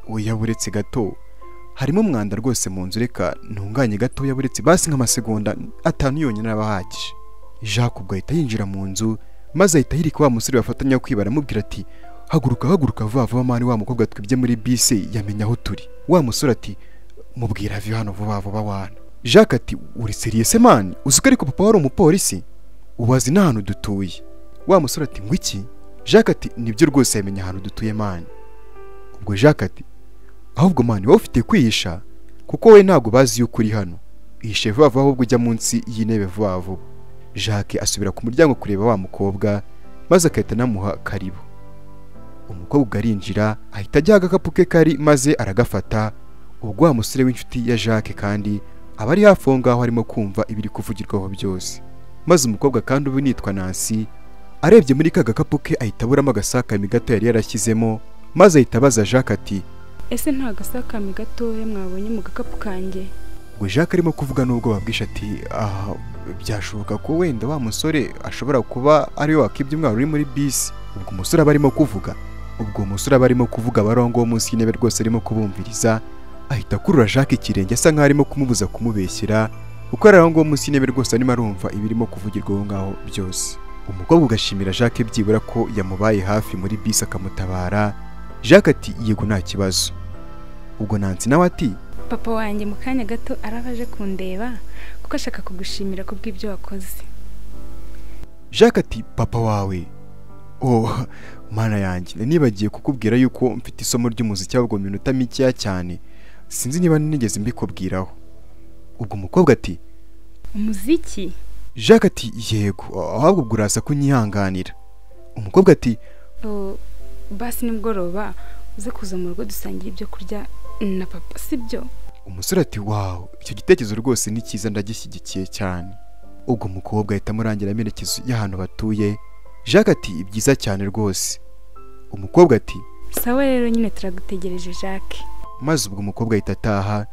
oya buretse gato, harimo umwanda rwose mu nzu, reka ntunganye gato yaburetse basi nk'amasegonda 5 yonyine abahagije. Jacques ubwo ahita yinjira mu nzu maze ahita yirika wa musore bafatanya kwibara amubwira ati haguruka vuba vuba mani, wa mukobwa twibye muri bisi yamenya aho turi. Wa musore ati mubwira ave hano vuba vuba wana. Jacques ati uri serious se mani? Uzuko ariko papa wari umupolisi? Ubazi n'ahantu dutuye? Wa musore ati ngo iki? Jacques ati nibyo rwose yamenya ahantu dutuye mani. Ubwo Jacques ati ahubwo mani wowe ufite kwihisha kuko we ntago bazi yuko uri hano, ihishe vuba vuba ahubwo ujya munsi y'intebe vuba vuba. Jacques asubira ku muryango kureba wa mukobwa maze akahita namuha karibu. umukobwa arinjira ahita ajya agakapu ke kari maze aragafata. Ubwo wa musore w'inshuti ya Jacques kandi aba ari hafi aho ngaho arimo kumva ibiri kuvugirwaho byose. Maze umukobwa kandi ubu nitwa Nancy arebye muri ka gakapu ke ahita aburamo agasakame gato yari yarashyizemo, maze ahita abaza Jacques ati ese nta gasakame gatoya mwabonye mu gakapu kanjye? Ubwo Jacques arimo kuvuga n'ubwo babwisha ati byashoboka ko wenda wa musore ashobora kuba ari we wakibye umwana uri muri bisi. Ubwo umusore aba arimo kuvuga barongo munsi y'intebe rwose arimo kubumviriza, ahita akurura Jacques ikirenge asa nkaho arimo kumubuza kumubeshyera, kuko ari aho ngo munsi y'intebe rwose arimo arumva ibirimo kuvugirwa aho ngaho byose. Umukobwa ugashimira Jacques byibura ko yamubaye hafi muri bisi akamutabara. Jacques ati yego nta kibazo. Ubwo Nancy nawe ati papa wanjye mu kanya gato arabaje kundeba kuko ashaka kugushimira ku bw'ibyo wakoze. Jacques ati papa wawe? Mana yanjye, nibagiye kukubwira yuko mfite isomo ry'umuziki ahubwo mu minota mikeya cyane, sinzi niba nigeze mbikubwiraho. Ubwo umukobwa ati umuziki? Jacques ati yego, ahubwo ubwo uraza kunyihanganira. Umukobwa ati basi nimugoroba uze kuza mu rugo dusangira ibyo kurya na papa, sibyo? Umusore ati wow, icyo gitekerezo rwose ni cyiza, ndagishyigikiye cyane. Ubwo umukobwa ahita amurangira amerekezo y'ahantu batuye. Jacques ati byiza cyane rwose. Umukobwa ati sawa rero nyine turagutegereje Jacques. Maze ubwo umukobwa ahita ataha,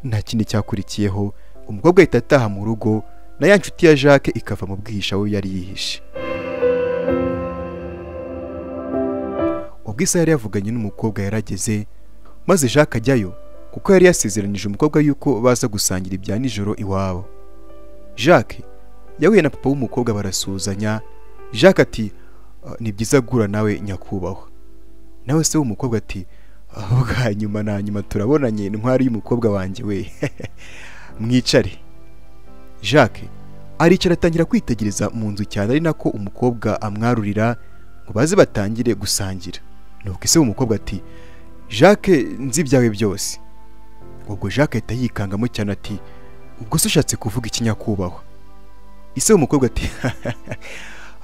nta kindi cyakurikiyeho. Umukobwa ahita ataha mu rugo, na ya nshuti ya Jacques ikava mu bwihisha we yari yihishe. Ubwo isaha yari yavuganye n'umukobwa yarageze, maze Jacques ajyayo kuko yari yasezeranije umukobwa yuko baza gusangira ibya nijoro iwabo. Jacques yahuye na papa w'umukobwa barasuhuzanya. Jacques ati ni byiza gura nawe nyakubahwa. Nawe se w'umukobwa ati bwa nyuma na nyuma turabonanye ntwari y'umukobwa wanjye we. Mwicare. Jacques aricara atangira kwitegereza mu nzu cyane, ari nako umukobwa amwarurira ngo baze batangire gusangira. Nuko ise w'umukobwa ati Jacques nzi byawe byose. Ubwo Jacques ahita yikangamo cyane ati ubwo se ushatse kuvuga ikinyakubahwa? Ise w'umukobwa ati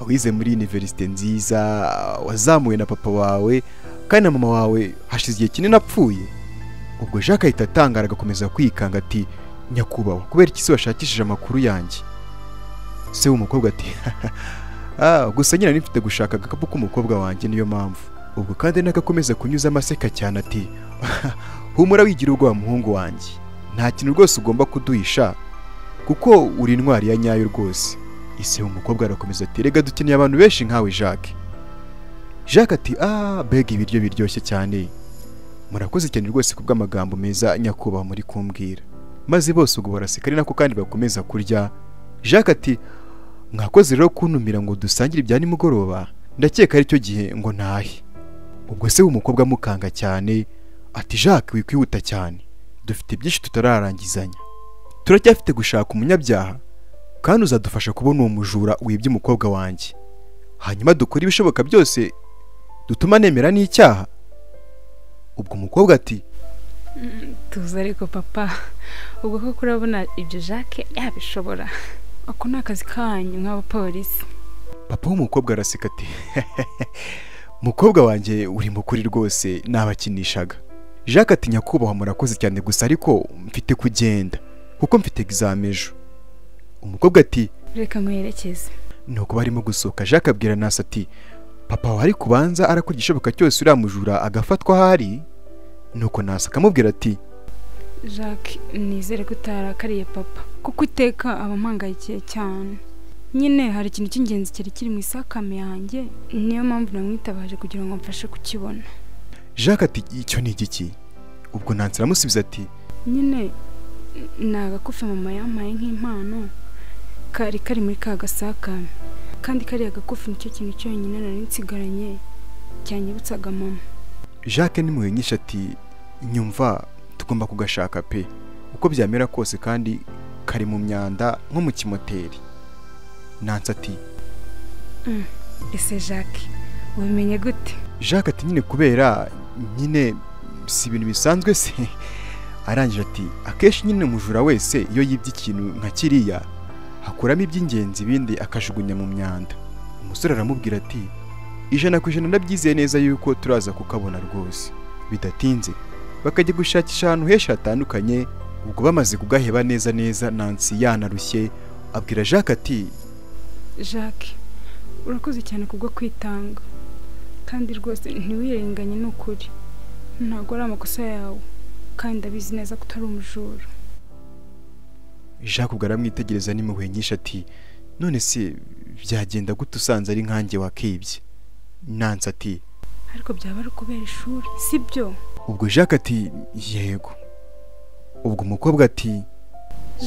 wize muri universite nziza, wazamuwe na papa wawe kandi na mama wawe hashize igihe kinini apfuye. Ubwo Jacques ahita atangara agakomeza kwikanga ati nyakubahwa kubera iki se washakishije amakuru yanjye? Se w'umukobwa ati gusa nyine nifite gushaka agakapu k'umukobwa wanjye niyo mpamvu. Ubwo kandi nagakomeza kunyuza amaseka cyane ati humura wigira ubwoba muhungu wanjye, nta kintu rwose ugomba kuduhisha kuko uri intwari ya nyayo rwose. Ise w'umukobwa arakomeza ati rega dukeneye abantu benshi nkawe Jacques. Jacques ati bega ibiryo biryoshye cyane, murakoze cyane rwose kubw'amagambo meza nyakubahwa muri kumbwira. Maze bose ubwo baraseka ari nako kandi bakomeza kurya. Jacques ati mwakoze rero kuntumira ngo dusangire ibya nimugoroba, ndakeka ari cyo gihe ngo ntahe. Ubwo se w'umukobwa mukanga cyane ati Jacques wikwihuta cyane, dufite byinshi tutararangizanya, turacyafite gushaka umunyabyaha kandi uzadufasha kubona uwo mujura wibye umukobwa wanjye, hanyuma dukora ibishoboka byose dutuma nemera n'icyaha. Ubwo umukobwa ati tuza ariko papa, ubwo koko urabona ibyo Jacques yabishobora? Ako ni akazi kanyu nk'abapolisi. Papa w'umukobwa araseka ati mukobwa wanjye uri mukuri rwose nabakinishaga. Jacques ati nyakubahwa murakoze cyane gusa ariko mfite kugenda kuko mfite examen ejo. Umukobwa ati reka nkwerekeze. Nuko barimo gusohoka Jacques abwira Nancy ati papa wari kubanza arakora igishoboka cyose uramujura agafatwa hari. Nuko Nancy akamubwira ati Jacques nizere ko utarakariye papa kuko iteka abamangayikiye cyane, nyine hari ikintu cy'ingenzi cyari kiri mu isakame yanjye, niyo mpamvu namwitabaje kugira ngo mfashe kukibona. Jacques ati icyo ni igiki? Ubwo Nancy aramusubiza ati nyine ni agakufi mama yampaye nk'impano, kari muri ka gasakame, kandi kariya gakufi nicyo kintu cyonyine nari nsigaranye cyanyibutsaga mama. Jacques ni mwenyisha ati nyumva tugomba kugashaka pe uko byamera kose kandi kari mu myanda nko mu kimoteri. Nancy ati ese Jacques ubimenye gute? Jacques ati nyine kubera nyine si ibintu bisanzwe se. Arangije ati akenshi nyine umujura wese iyo yibye ikintu nka kiriya hakuramo iby'ingenzi ibindi akajugunya mu myanda. Umusore aramubwira ati 100% ndabyizeye neza yuko turaza kukabona rwose. Bidatinze bakajya gushakisha ahantu henshi hatandukanye. Ubwo bamaze kugaheba neza Nancy yanarushye abwira Jacques ati, Jacques, urakoze cyane kubwo kwitanga, kandi rwose ntiwirenganye n'ukuri. Ntabwo ari amakosa yawe, kandi ndabizi neza ko utari umujura. Jacques ubwo aramwitegereza n'impuhwe nyinshi ati, none se byagenda gute usanze ari nkanjye wakibye? Nancy ati, ariko byaba ari ukubera ishuri, sibyo? Ubwo Jacques ati, yego. Ubwo umukobwa ati,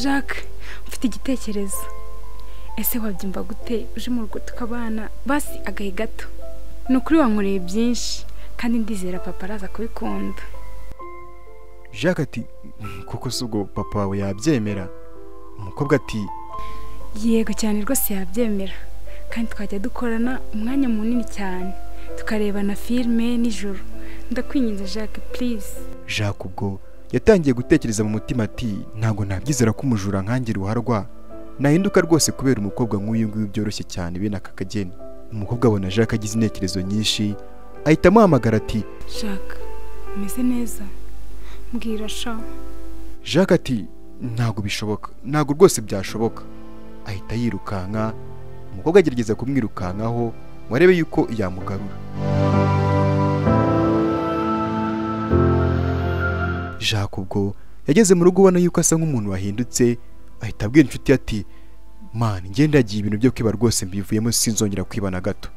Jacques, mfite igitekerezo. Ese wabyumva gute uje mu rugo tukabana basi agahe gato? Ni ukuri wankoreye byinshi, kandi ndizera papa araza kubikunda. Jacques ati, kuko si ubwo papa wawe yabyemera? Umukobwa ati, yego cyane rwose yabyemera, kandi twajya dukorana umwanya munini cyane, tukarebana filime nijoro. Ndakwinginze Jacques, please. Jacques ubwo yatangiye gutekereza mu mutima ati, ntabwo nabyizera ko umujura nkanjye ruharwa nahinduka rwose kubera umukobwa nk'uyu nguyu byoroshye cyane bene aka kageni. Umukobwa abona Jacques agize intekerezo nyinshi, ahita amuhamagara ati, Jacques, umeze neza? Mbwira sha. Jacques ati, ntabwo bishoboka, ntabwo rwose byashoboka. Ahita yirukanka. Umukobwa agerageza kumwirukankaho ngo arebe yuko yamugarura. Jacques ubwo yageze mu rugo ubona yuko asa nk'umuntu wahindutse, ahita abwira inshuti ati, man, ngenda yagiye ibintu byo kwiba rwose mbivuyemo, sinzongera kwiba na gato.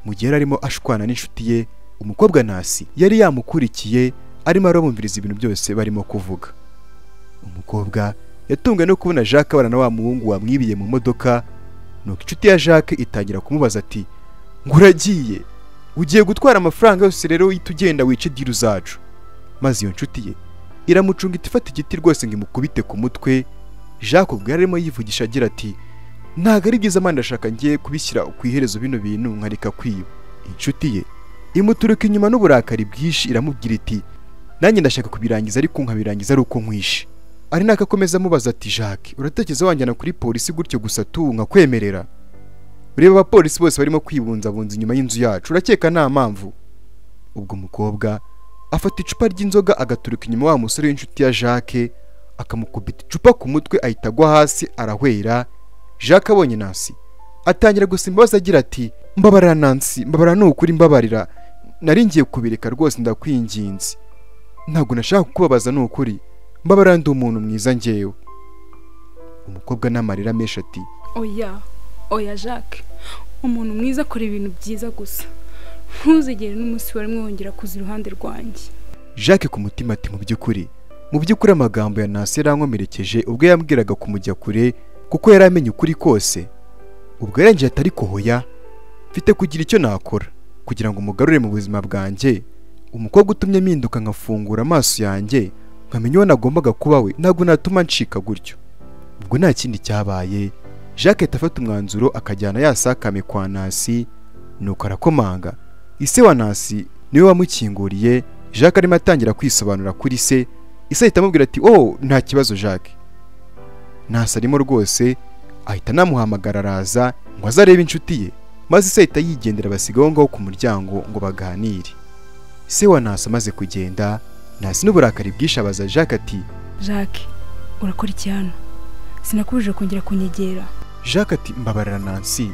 Mu gihe arimo ashwana n'inshuti ye, umukobwa Nancy yari yamukurikiye arimo arabumviriza ibintu byose barimo kuvuga. Umukobwa yatunguwe no kubona Jacques abana na wa muhungu wamwibiye mu modoka. Nuko inshuti ya Jacques itangira kumubaza ati, nguragiye ugiye gutwara amafaranga yose rero uhita ugenda wice diru zacu? Maze iyo nshuti ye iramucunga itifata igiti rwose ngo imukubite ku mutwe. Jacques ubwo yarimo yivugisha agira ati, ntago ari byiza, manda ndashaka ngiye kubishyira ku iherezo bino bintu nkareka kwiba. Inshuti ye imuturuka inyuma n'uburakari bwinshi iramubwira iti, nanjye ndashaka kubirangiza ariko nkabirangiza ari uko nkwishe. Ari nakakomeza amubaza ati, Jacques, uratekereza wanjyana kuri polisi gutyo gusa tu nkakwemerera? Ureba abapolisi bose barimo kwibunzabunza inyuma y'inzu yacu, urakeka nta mpamvu? Ubwo umukobwa afata icupa ry'inzoga agaturuka inyuma wa musore w'inshuti ya Jacques akamukubita icupa ku mutwe, ahita agwa hasi arahwera. Jacques abonye Nancy atangira gusa imbabazi agira ati, mbabarira Nancy, mbabarira n'ukuri mbabarira, nari ngiye kubireka rwose ndakwinginze, ntabwo nashaka kukubabaza n'ukuri, mbabarira ndi umuntu mwiza njyewe. Umukobwa n'amarira menshi ati, oya Jacques, umuntu mwiza akora ibintu byiza gusa, ntuzigere n'umunsi warimwe wongera kuza iruhande rwanjye. Jacques ku mutima ati, mu by'ukuri amagambo ya Nancy yarankomerekeje ubwo yambwiraga kumujya kure kuko yari amenye ukuri kose. Ubwo yarangiye atari kohoya, mfite kugira icyo nakora kugira ngo umugarure mu buzima bwanjye. Umukobwa utumye mpinduka nkafungura amaso yanjye nkamenya uwo nagombaga kuba we, ntabwo natuma ncika gutyo. Ubwo nta kindi cyabaye, Jacques afata umwanzuro akajyana yasakame kwa Nancy. Nuko arakomanga. Ise wa Nancy niwe wamukinguriye. Jacques arimo atangira kwisobanura kuri se. Ise ahita amubwira ati, oh, nta kibazo Jacques. Nancy arimo rwose ahita namuhamagara araza ngo azarebe inshuti ye, maze Ise ahita yigendera basigaho ngaho ku muryango ngo baganire. Se wa Nancy amaze kugenda, Nancy n'uburakari bwinshi abaza Jacques ati, Jacques, urakora iki hano? Sinakubuje kongera kunyegera. Jacques ati, mbabarira Nancy.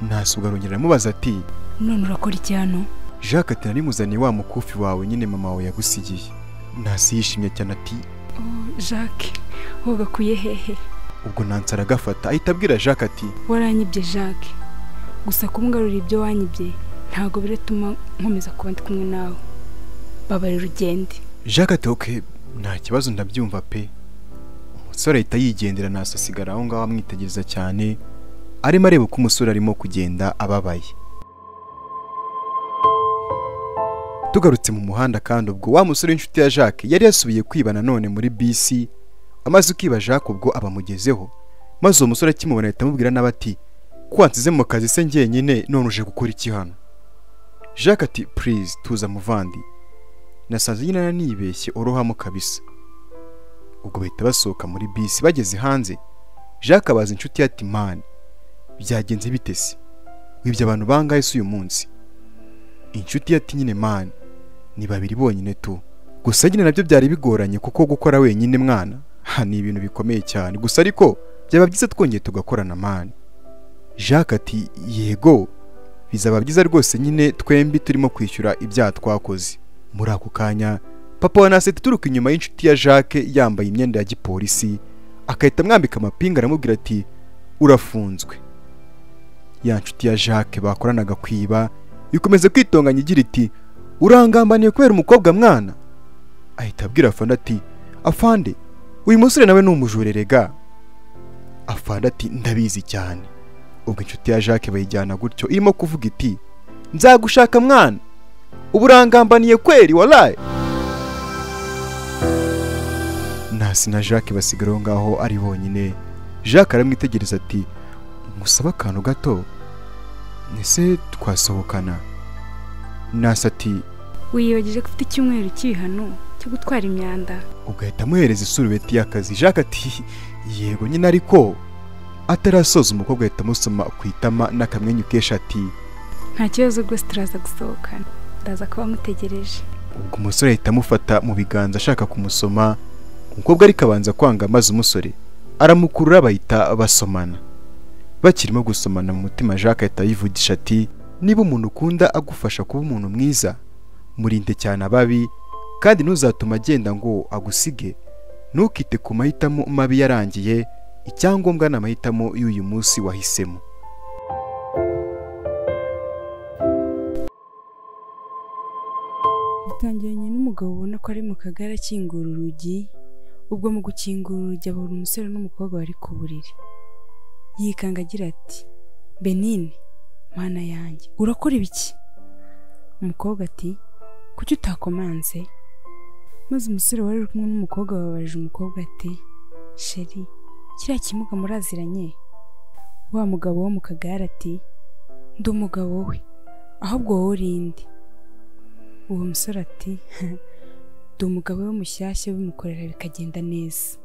Nancy ubwo arongera amubaza ati, none urakora iki hano? Jacques ati, nari muzaniye wa mukufi wawe nyine mama wawe yagusigiye. Nancy yishimye cyane ati, oh Jacques, wogakuye hehe? Ubwo Nancy aragafata ahita abwira Jacques ati, waranyibye Jacques, gusa kumgarura ibyo wanyibye ntago biratuma nkomeza kuba ndi kumwe nawe, babarira ugende. Jacques ati, okay, nta kibazo ndabyumva pe. Umusore ahita yigendera. Nancy asigara aho ngaho amwitegereza cyane, arimo areba uko umusore arimo kugenda ababaye. Tugarutse mu muhanda kandi ubwo wa musore w'inshuti ya Jacques yari yasubiye kwiba nanone muri bisi. Amaze kwiba Jacques ubwo abamugezeho, maze uwo musore akimubona ahita amubwira n'abati, kwansize mu kazi se njyenyine none uje gukora iki hano? Jacques ati, please tuza muvandi, nasanze nyine nanibeshye orohamo kabisa. Ubwo bahita basohoka muri bisi. Bageze hanze, Jacques abaza inshuti ati, man, byagenze bite se? Wibye abantu bangahe se uyu munsi? inshuti ye ati nyine mani ni babiri bonyine tu, gusa nyine nabyo byari bigoranye kuko gukora wenyine mwana ni ibintu bikomeye cyane, gusa ariko byaba byiza twongeye tugakorana mani. Jacques ati yego bizaba byiza rwose, nyine twembi turimo kwishyura ibyaha twakoze. Muri ako kanya papa wa Naseti turuka inyuma y'inshuti ya Jacques yambaye imyenda ya gipolisi, akahita amwambika amapinga aramubwira ati urafunzwe. Ya nshuti ya Jacques bakoranaga kwiba ikomeza kwitonganya igira iti urangambaniye kubera umukobwa mwana. Ahita abwira Afande ati afande uyu musore nawe ni umujurerega. Afande ati ndabizi cyane. Ubwo inshuti ya Jacques bayijyana gutyo irimo kuvuga iti nzagushaka mwana uburangambaniye kweri wallahi. Nasi na Jacques basigaraho ngaho ari bonyine. Jacques aramwitegereza ati ngusaba akantu gato nese twasohokana. Nasi ati wiyogeje ko ufite icyumweru cy'ibihano cyo gutwara imyanda. Ugahita amuhereza isurubeti y'akazi. Jacques ati yego nyine, ariko atarasoza umukobwa ahita amusoma ku itama n'akamwenyu kenshi ati nta kibazo rwose turaza gusohokana, ndaza kuba mutegereje. Ubwo umusore ahita amufata mu biganza ashaka kumusoma, umukobwa ariko abanza kwanga maze umusore aramukurura bahita basomana. Bakirimo gusomana mu mutima Jacques ahita yivugisha ati niba umuntu ukunda agufasha kuba umuntu mwiza murinde cyane ababi, kandi ntuzatuma agenda ngo agusige. Ntukite ku mahitamo mabi yarangiye, icyangombwa ni amahitamo y'uyu munsi wahisemo. Bitangiranye n'umugabo ubona ko ari mu kagare akingura urugi. Ubwo mu gukingura urugi abona umusore n'umukobwa bari ku buriri. Yikanga agira ati Benine mana yanjye urakora ibiki? Umukobwa ati kuki utakomanze? Maze umusore wari kumwe n'umukobwa babaje umukobwa ati sheri kiriya kimuga muraziranye? Wa mugabo wo mu kagare ati ndi umugabo we, ahubwo wowe urinde. Uwo musore ati ndi umugabo we mushyashya bimukorera bikagenda neza,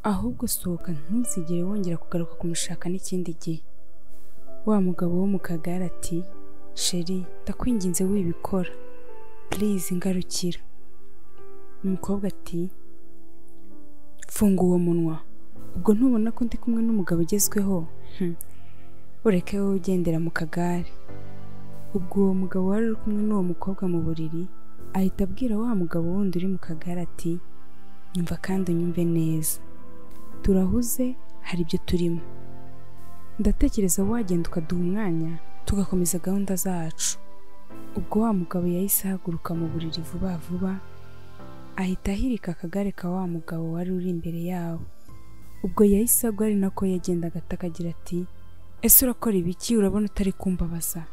ahubwo sohoka ntuzigere wongera kugaruka kumushaka n'ikindi gihe. Wa mugabo wo mu kagare ati sheri ndakwinginze wibikora please ngarukira. Umukobwa ati funga uwo munwa, ubwo ntubona ko ndi kumwe n'umugabo ugezweho? Ureke wowe ugendera mu kagare. Ubwo uwo mugabo wari uri kumwe n'uwo mukobwa mu buriri ahita abwira wa mugabo wundi uri mu kagare ati nyumva kandi unyumve neza, turahuze hari ibyo turimo, ndatekereza wagenda ukaduha umwanya tugakomeza gahunda zacu. Ubwo wa mugabo yahise ahaguruka mu buriri vuba vuba ahita ahirika akagare ka wa mugabo wari uri imbere yabo. Ubwo yahise agwa ari nako yagendaga atakagira ati ese urakora ibiki, urabona utari kumbabaza?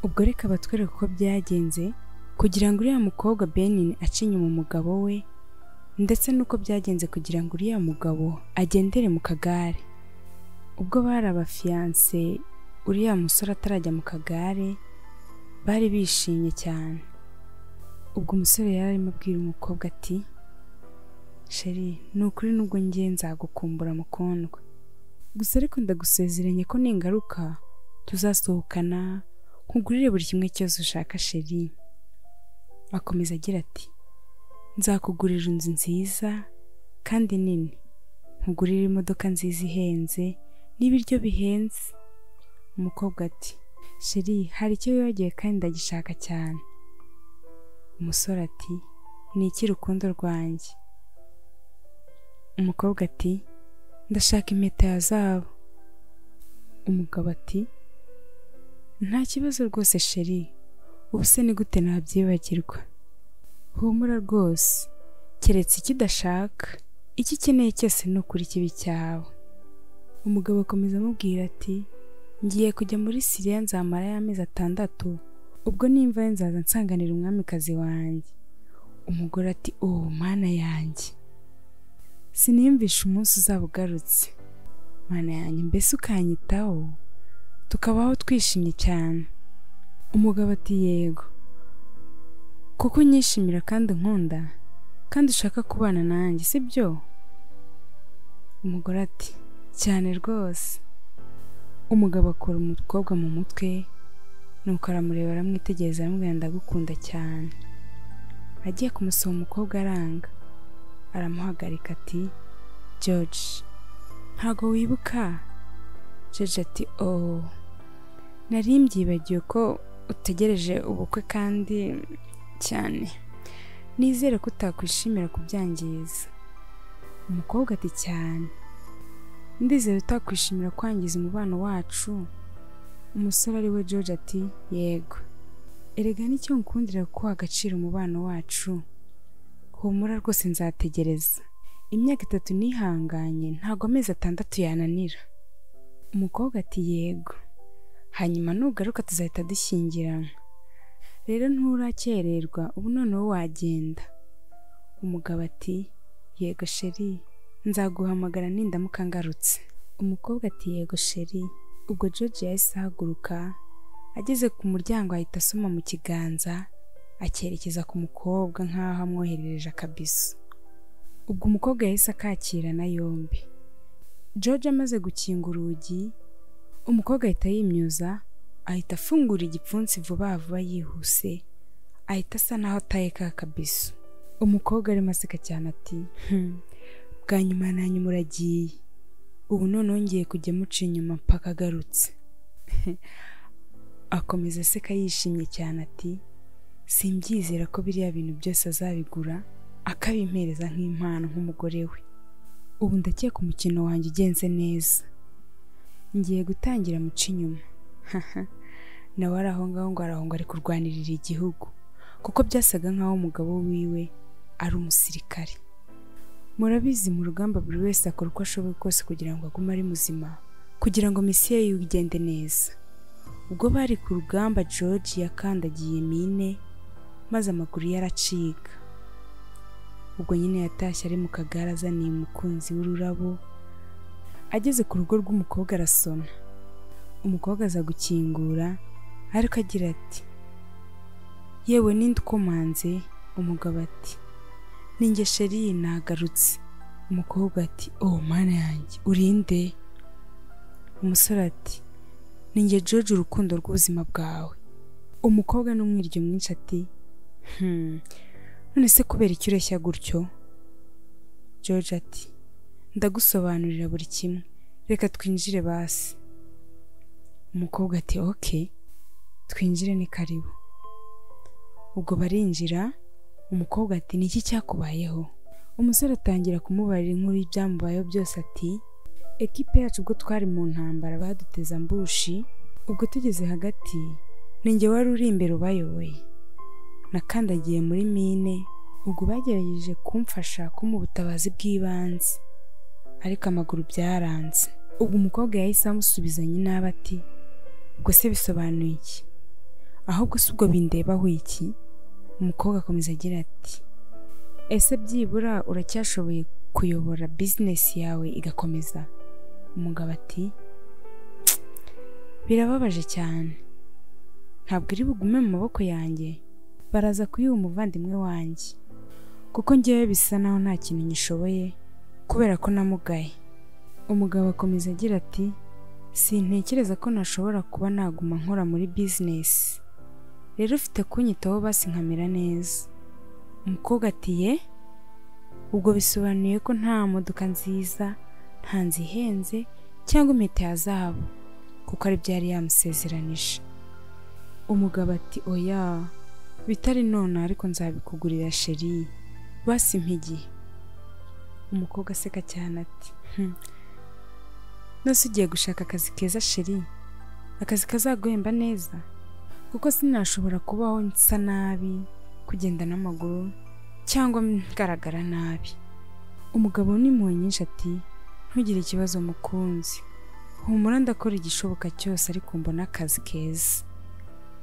Ubwo reka batwereke uko byagenze kugira ngo uriya mukobwa Benine ace inyuma umugabo we, ndetse nuko byagenze kugira ngo uriya mugabo agendere mu kagare. Ubwo bari abafiyanse uriya musore atarajya mu kagare bari bishimye cyane. Ubwo umusore yari arimo abwira umukobwa ati sheri ni ukuri nubwo ngiye nzagukumbura mukundwa, gusa ariko ndagusezeranye ko ningaruka tuzasohokana nkugurire buri kimwe cyose ushaka sheri. Akomeza agira ati nzakugurira inzu nziza kandi nini, nkugurire imodoka nziza ihenze n'ibiryo bihenze. Umukobwa ati sheri hari icyo wibagiwe kandi ndagishaka cyane. Umusore ati ni iki rukundo rwanjye? Umukobwa ati ndashaka impeta ya zahabu. Umugabo ati nta kibazo rwose sheri, ubu se ni gute nabyibagirwa? Humura rwose, keretse ikidashaka, icyo ukeneye cyose ni ukuri kibi cyawe. Umugabo akomeza amubwira ati ngiye kujya muri Siriya nzamarayo amezi 6, ubwo nimva nzaza nsanganira umwamikazi wanjye. Umugore ati oh mana yanjye, siniyumvisha umunsi uzaba ugarutse mana yanjye, mbese ukanyitaho tukabaho twishimye cyane. Umugabo ati yego kuko nyishimira kandi nkunda kandi ushaka kubana nanjye sibyo? Umugore ati cyane rwose. Umugabo akora umukobwa mu mutwe nuko aramureba aramwitegereza aramubwira ndagukunda cyane. Agiye kumusoma umukobwa aranga, aramuhagarika ati George ntago wibuka? George ati oh nari mbyibagiwe ko utegereje ubukwe kandi cyane, nizere ko utakwishimira kubyangiza. Umukobwa ati cyane, ndizere utakwishimira kwangiza umubano wacu. Umusore ari we George ati yego, erega nicyo nkundira ko agaciro umubano wacu, humura rwose nzategereza. Imyaka 3 nihanganye ntago amezi 6 yananira. Umukobwa ati yego, hanyuma nugaruka tuzahita dushyingiranwa, rero nturakererwa, ubu noneho wagenda. Umugabo ati yego sheri, nzaguhamagara nindamuka ngarutse. Umukobwa ati yego sheri. Ubwo George yahise ahaguruka, ageze ku muryango ahita asoma mu kiganza akerekeza ku mukobwa nk'aho amwoherereje akabiso. Ubwo umukobwa yahise akakirana yombi. George amaze gukinga urugi, umukobwa ahita yimyuza, ahita afungura igipfunsi vuba vuba yihuse, ahita asa naho ataye ka kabiso. Umukobwa arimo aseka cyane ati bwa nyuma na nyuma uragiye, ubu noneho ngiye kujya muca inyuma mpaka agarutse. Akomeza aseka yishimye cyane ati simbyizera ko biriya bintu byose azabigura akabimpereza nk'impano nk'umugore we. Ubu ndakeka umukino wanjye ugenze neza, ngiye gutangira muca inyuma. Nawe araho ngaho ari kurwanirira igihugu, kuko byasaga nk'aho umugabo wiwe ari umusirikare. Murabizi mu rugamba buri wese akora uko ashoboye kose kugira ngo agume ari muzima, kugira ngo misiyo ye igende neza. Ubwo bari ku rugamba George yakandagiye mine maze amaguru yaracika. Ubwo nyine yatashye ari mu kagare azaniye umukunzi w'ururabo. Ageze ku rugo rw'umukobwa arasona. Umukobwa aza gukingura ariko agira ati yewe ninde ukomanze? Umugabo ati ninjye sheri nagarutse. Umukobwa ati oh mana yanjye urinde? Umusore ati ninjye George urukundo rw'ubuzima bwawe. Umukobwa n'umwiryo mwinshi ati none se kubera icyo ureshya gutyo? George ati ndagusobanurira buri kimwe, reka twinjire basi. Umukobwa ati okay twinjire ni karibu. Ubwo barinjira. Umukobwa ati niki cyakubayeho? Umusore atangira kumubarira inkuru y'ibyamubayeho byose ati ekipe yacu ubwo twari mu ntambara baduteza ambushi, ubwo tugeze hagati ninjye wari uri imbere ubayoboye, nakandagiye muri mine, ubwo bagerageje kumfasha mu butabazi bw'ibanze ariko amaguru byaranze. Ubwo umukobwa yahise amusubizanya inabi ati ubwo se bisobanuye iki? Ahubwo se ubwo bindebaho iki? Umukobwa akomeza agira ati ese byibura uracyashoboye kuyobora business yawe igakomeza? Umugabo ati birababaje cyane, ntabwo iri bugume mu maboko yanjye, baraza kuyiha umuvandimwe wanjye, kuko ngewe bisa naho nta kintu nyishoboye kubera ko namugaye. Umugabo akomeza agira ati sintekereza ko nashobora kuba naguma nkora muri business, rero ufite kunyitaho basi nkamera neza. Umukobwa ati ye? Ubwo bisobanuye ko nta modoka nziza, nta nzu ihenze cyangwa impeta ya zahabu, kuko ari byari yamusezeranije. Umugabo ati oya bitari none ariko nzabikugurira sheri, basi mpigiye. Umukobwa aseka cyane ati nose ugiye gushaka akazi keza sheri, akazi kazaguhemba neza, kuko sinashobora kubaho nsa nabi, kugenda n'amaguru cyangwa ngaragara nabi. Umugabo n'impuhwe nyinshi ati ntugire ikibazo mukunzi, humura ndakora igishoboka cyose ariko mbona akazi keza.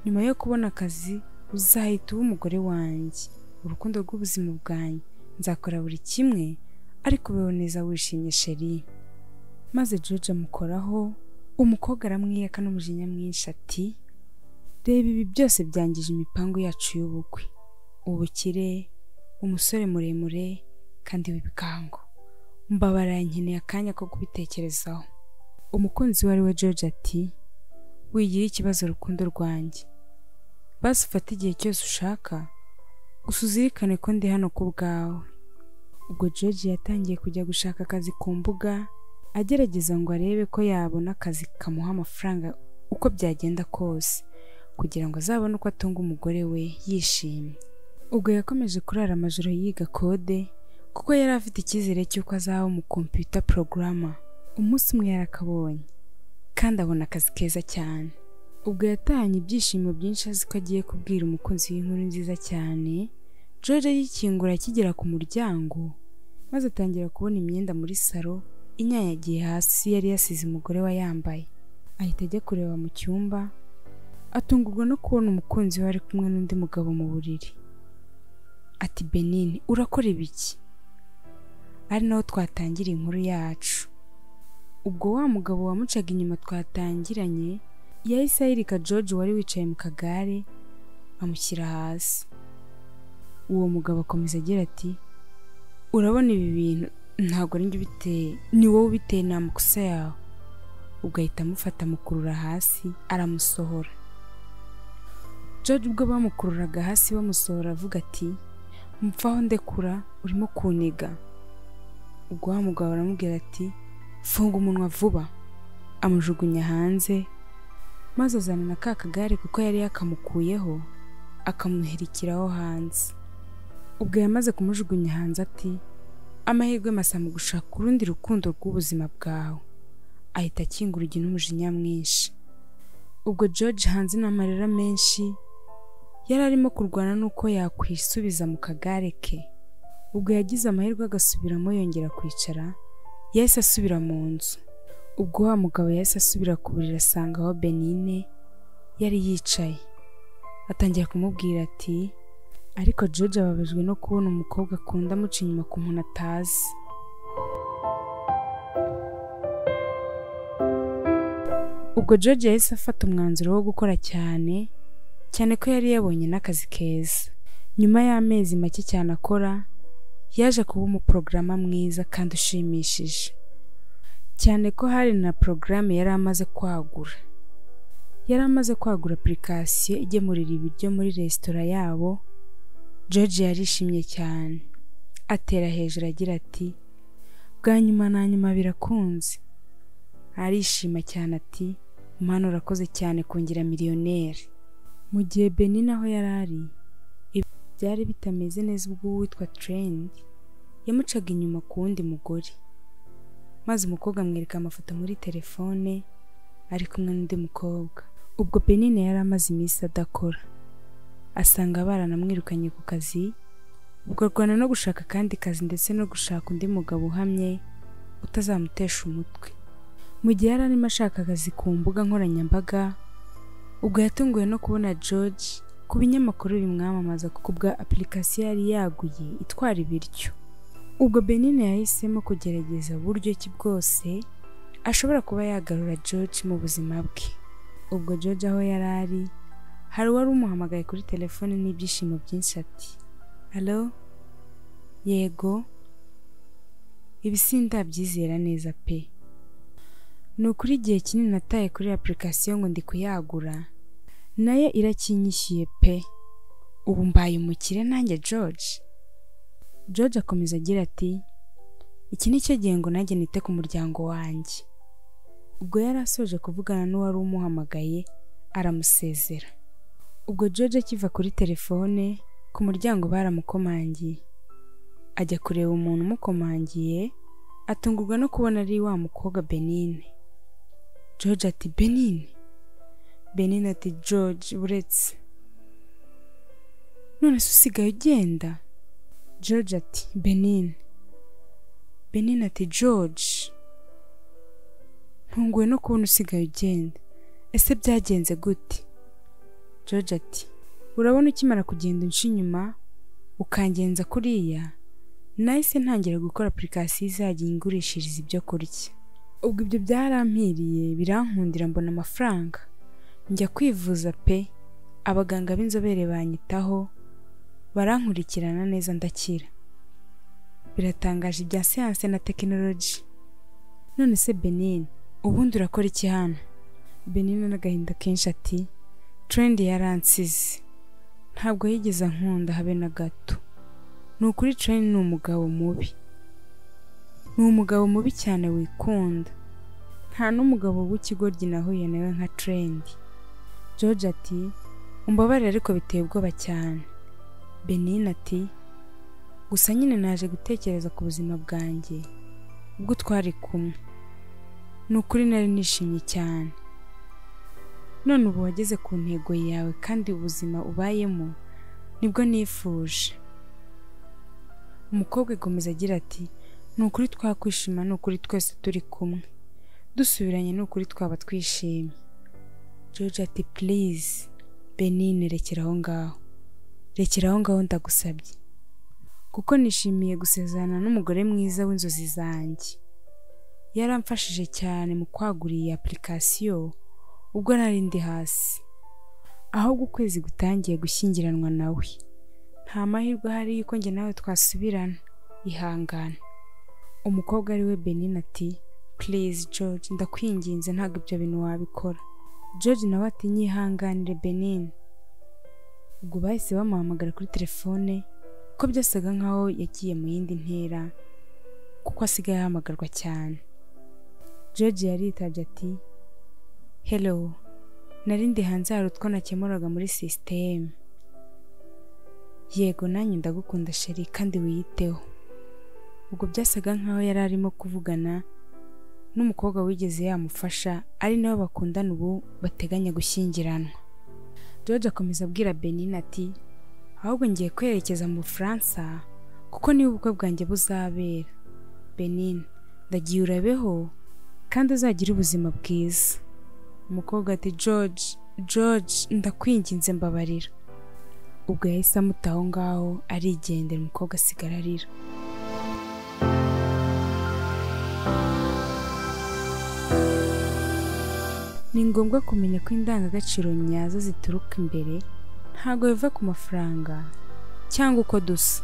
Nyuma yo kubona akazi uzahita uba umugore wanjye, urukundo rw'ubuzima bwanjye, nzakora buri kimwe ariko ubeho neza wishimye sheri. Maze George amukoraho. Umukobwa aramwiyaka n'umujinya mwinshi ati reba ibi byose byangije imipango yacu y'ubukwe, ubukire, umusore muremure kandi w'ibikango, mbabara nkeneye akanya ko kubitekerezaho. Umukunzi wari we George ati wigira ikibazo rukundo rwanjye, basi ufate igihe cyose ushaka gusa uzirikane ko ndi hano ku bwawe. Ubwo George yatangiye kujya gushaka akazi ku mbuga agerageza ngo arebe ko yabona akazi kamuha amafaranga uko byagenda kose kugira ngo azabone uko atunga umugore we yishimye. Ubwo yakomeje kurara amajoro yiga kode kuko yari afite icyizere cy'uko azaba mu computer programmer. Umunsi umwe yarakabonye kandi abona akazi keza cyane. Ubwo yatahanye ibyishimo byinshi azi ko agiye kubwira umukunzi w'inkuru nziza cyane. George yikingura akigera ku muryango maze atangira kubona imyenda muri salo inyanyagiye hasi yari yasize umugore wa yambaye. Ahita ajya kureba mu cyumba atungurwa no kubona umukunzi we ari kumwe n'undi mugabo mu buriri. Ati Benini, urakora ibiki? Ari naho twatangira inkuru yacu. Ubwo wa mugabo wamucaga inyuma twatangiranye yahise ayirika George wari wicaye mu kagare amushyira hasi. Uwo mugabo akomeza agira ati urabona ibi bintu ntabwo ari njye ubiteye, ni wowe ubiteye, nta makosa yawe. Ubwo ahita amufata amukurura hasi aramusohora. George ubwo bamukururaga hasi bamusohora avuga ati mupfaho ndekura, urimo kuniga. Ubwo wa mugabo aramubwira ati funga umunwa vuba. Amujugunya hanze maze azana na ka kagare kuko yari yakamukuyeho akamuherikiraho hanze. Ubwo yamaze kumujugunya hanze ati amahirwe masa mu gushaka urundi rukundo rw'ubuzima bwawe. Ahita akinga urugi n'umujinya mwinshi. Ubwo George hanze n'amarira menshi yari arimo kurwana n'uko yakwisubiza mu kagare ke. Ubwo yagize amahirwe agasubiramo yongera kwicara yahise asubira mu nzu. Ubwo wa mugabo yahise asubira ku buriri asanga aho Benine yari yicaye. Atangira kumubwira ati ariko George ababajwe no kubona umukobwa akunda amuca inyuma ku muntu atazi. Ubwo George yahise afata umwanzuro wo gukora cyane ko yari yabonye n'akazi keza. Nyuma y'amezi make cyane akora yaje kuba umuprograma mwiza kandi ushimishije cyane ko hari na porogaramu yari amaze kwagura. Yari amaze kwagura application igemurira ibiryo muri resitora yabo. George yarishimye cyane atera hejuru agira ati bwa nyuma na nyuma birakunze. Arishima cyane ati Mana urakoze cyane kungira miliyoneri. Mu gihe Benini aho yari ari byari bitameze neza ubwo uwitwa Trend yamucaga inyuma ku wundi mugore. Maze umukobwa amwereka amafoto muri telefone ari kumwe n'undi mukobwa. Ubwo Benini yari amaze iminsi adakora asanga baranamwirukanye ku kazi. Ubwo arwana no gushaka kandi kazi ndetse no gushaka undi mugabo uhamye utazamutesha umutwe. Mu gihe yari arimo ashaka akazi ku mbuga nkoranyambaga ubwo yatunguwe no kubona George ku binyamakuru bimwamamaza kuko ubwa application yari yaguye itwara ibiryo. Ubwo Benini yahisemo kugerageza uburyo ki bwose ashobora kuba yagarura George mu buzima bwe. Ubwo George aho yari ari hari wari umuhamagaye kuri telefone n'ibyishimo byinshi ati Hello? Yego? Ibi sindabyizera neza pe. Ni ukuri igihe kinini nataye kuri application ngo ndi kuyagura naye irakinyishyuye pe. Ubu mbaye umukire nanjye George. George akomeza agira ati iki ni cyo gihe ngo nanjye nite ku muryango wanjye. Ubwo yari asoje kuvugana n'uwari umuhamagaye aramusezera. Ubwo George akiva kuri telefone ku muryango baramukomangiye. Ajya kureba umuntu umukomangiye atungurwa no kubona ari wa mukobwa Benini. George ati Benini. Benini ati George buretse none se usigaye ugenda? George ati Benini. Benini ati George ntunguwe no kubona usigaye ugenda, ese byagenze gute? George ati urabona ukimara kugenda unshi inyuma ukangenza kuriya nahise ntangira gukora application izajya ingurishiriza ibyo kurya. Ubwo ibyo byarampiriye birankundira mbona amafaranga njya kwivuza pe. Abaganga b'inzobere banyitaho barankurikirana neza ndakira. Biratangaje ibya science na technology. None se Benini ubundi urakora iki hano? Benini n'agahinda kenshi ati Trend yaransize ntabwo yigeze ankunda habe na gato. Ni ukuri Trent ni umugabo mubi. Ni umugabo mubi cyane wikunda. Nta n'umugabo w'ikigoryi nahuye nawe nka Trent. George ati umbabarire ariko biteye ubwoba cyane. Benin ati gusa nyine naje gutekereza ku buzima bwanjye ubwo twari kumwe. Ni ukuri nari nishimye cyane. None ubu wageze ku ntego yawe kandi ubuzima ubayemo nibwo nifuje. Umukobwa agomeza agira ati ni ukuri twakwishima, ni ukuri twese turi kumwe. Dusubiranye ni ukuri twaba twishimye. George ati please Benin rekera aho ngaho. Rekera aho ngaho ndagusabye. Kuko nishimiye gusezerana n'umugore mwiza w'inzozi zanjye. Yaramfashije cyane mu kwagura iyi application ubwo nari ndi hasi. Ahubwo ukwezi gutangiye gushyingiranwa nawe. Nta mahirwe ahari yuko njye nawe twasubirana. Ihangane. Umukobwa ari we Benin ati please George ndakwinginze ntabwo ibyo bintu wabikora. George nawe ati nyihanganire Benin. Ubwo bahise bamuhamagara kuri telefone ko byasaga nkaho yagiye mu yindi ntera kuko asigaye ahamagarwa cyane. George yaritabye ati hello, nari ndi hanze hari utwo nakemuraga muri system. Yego nanjye ndagukunda sheri kandi wiyiteho. Ubwo byasaga nkaho yari arimo kuvugana n'umukobwa wigeze yamufasha ari nawe bakundana ubu bateganya gushyingiranwa. George akomeza abwira Benin ati ahubwo ngiye kwerekeza mu Bufaransa kuko niba ubukwe bwanjye buzabera. Benin ndagiye urabeho kandi uzagira ubuzima bwiza. Umukobwa ati George ndakwinginze mbabarira. Ubwo yahise amuta aho ngaho arigendera, umukobwa asigara arira. Ni ngombwa kumenya ko indangagaciro nyazo zituruka imbere, ntago biva ku mafaranga cyangwa uko dusa.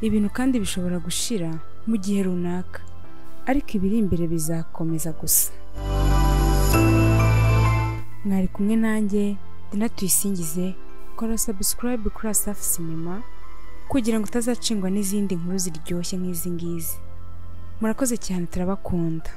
Ibintu kandi bishobora gushira mu gihe runaka, ariko ibiri imbere bizakomeza gusa. Mwari kumwe nanjye Dina Tuyisingize. Kora subscribe kuri Asafi Cinema kugira ngo utazacingwa n'izindi nkuru ziryoshye nk'izi ngizi. Murakoze cyane, turabakunda.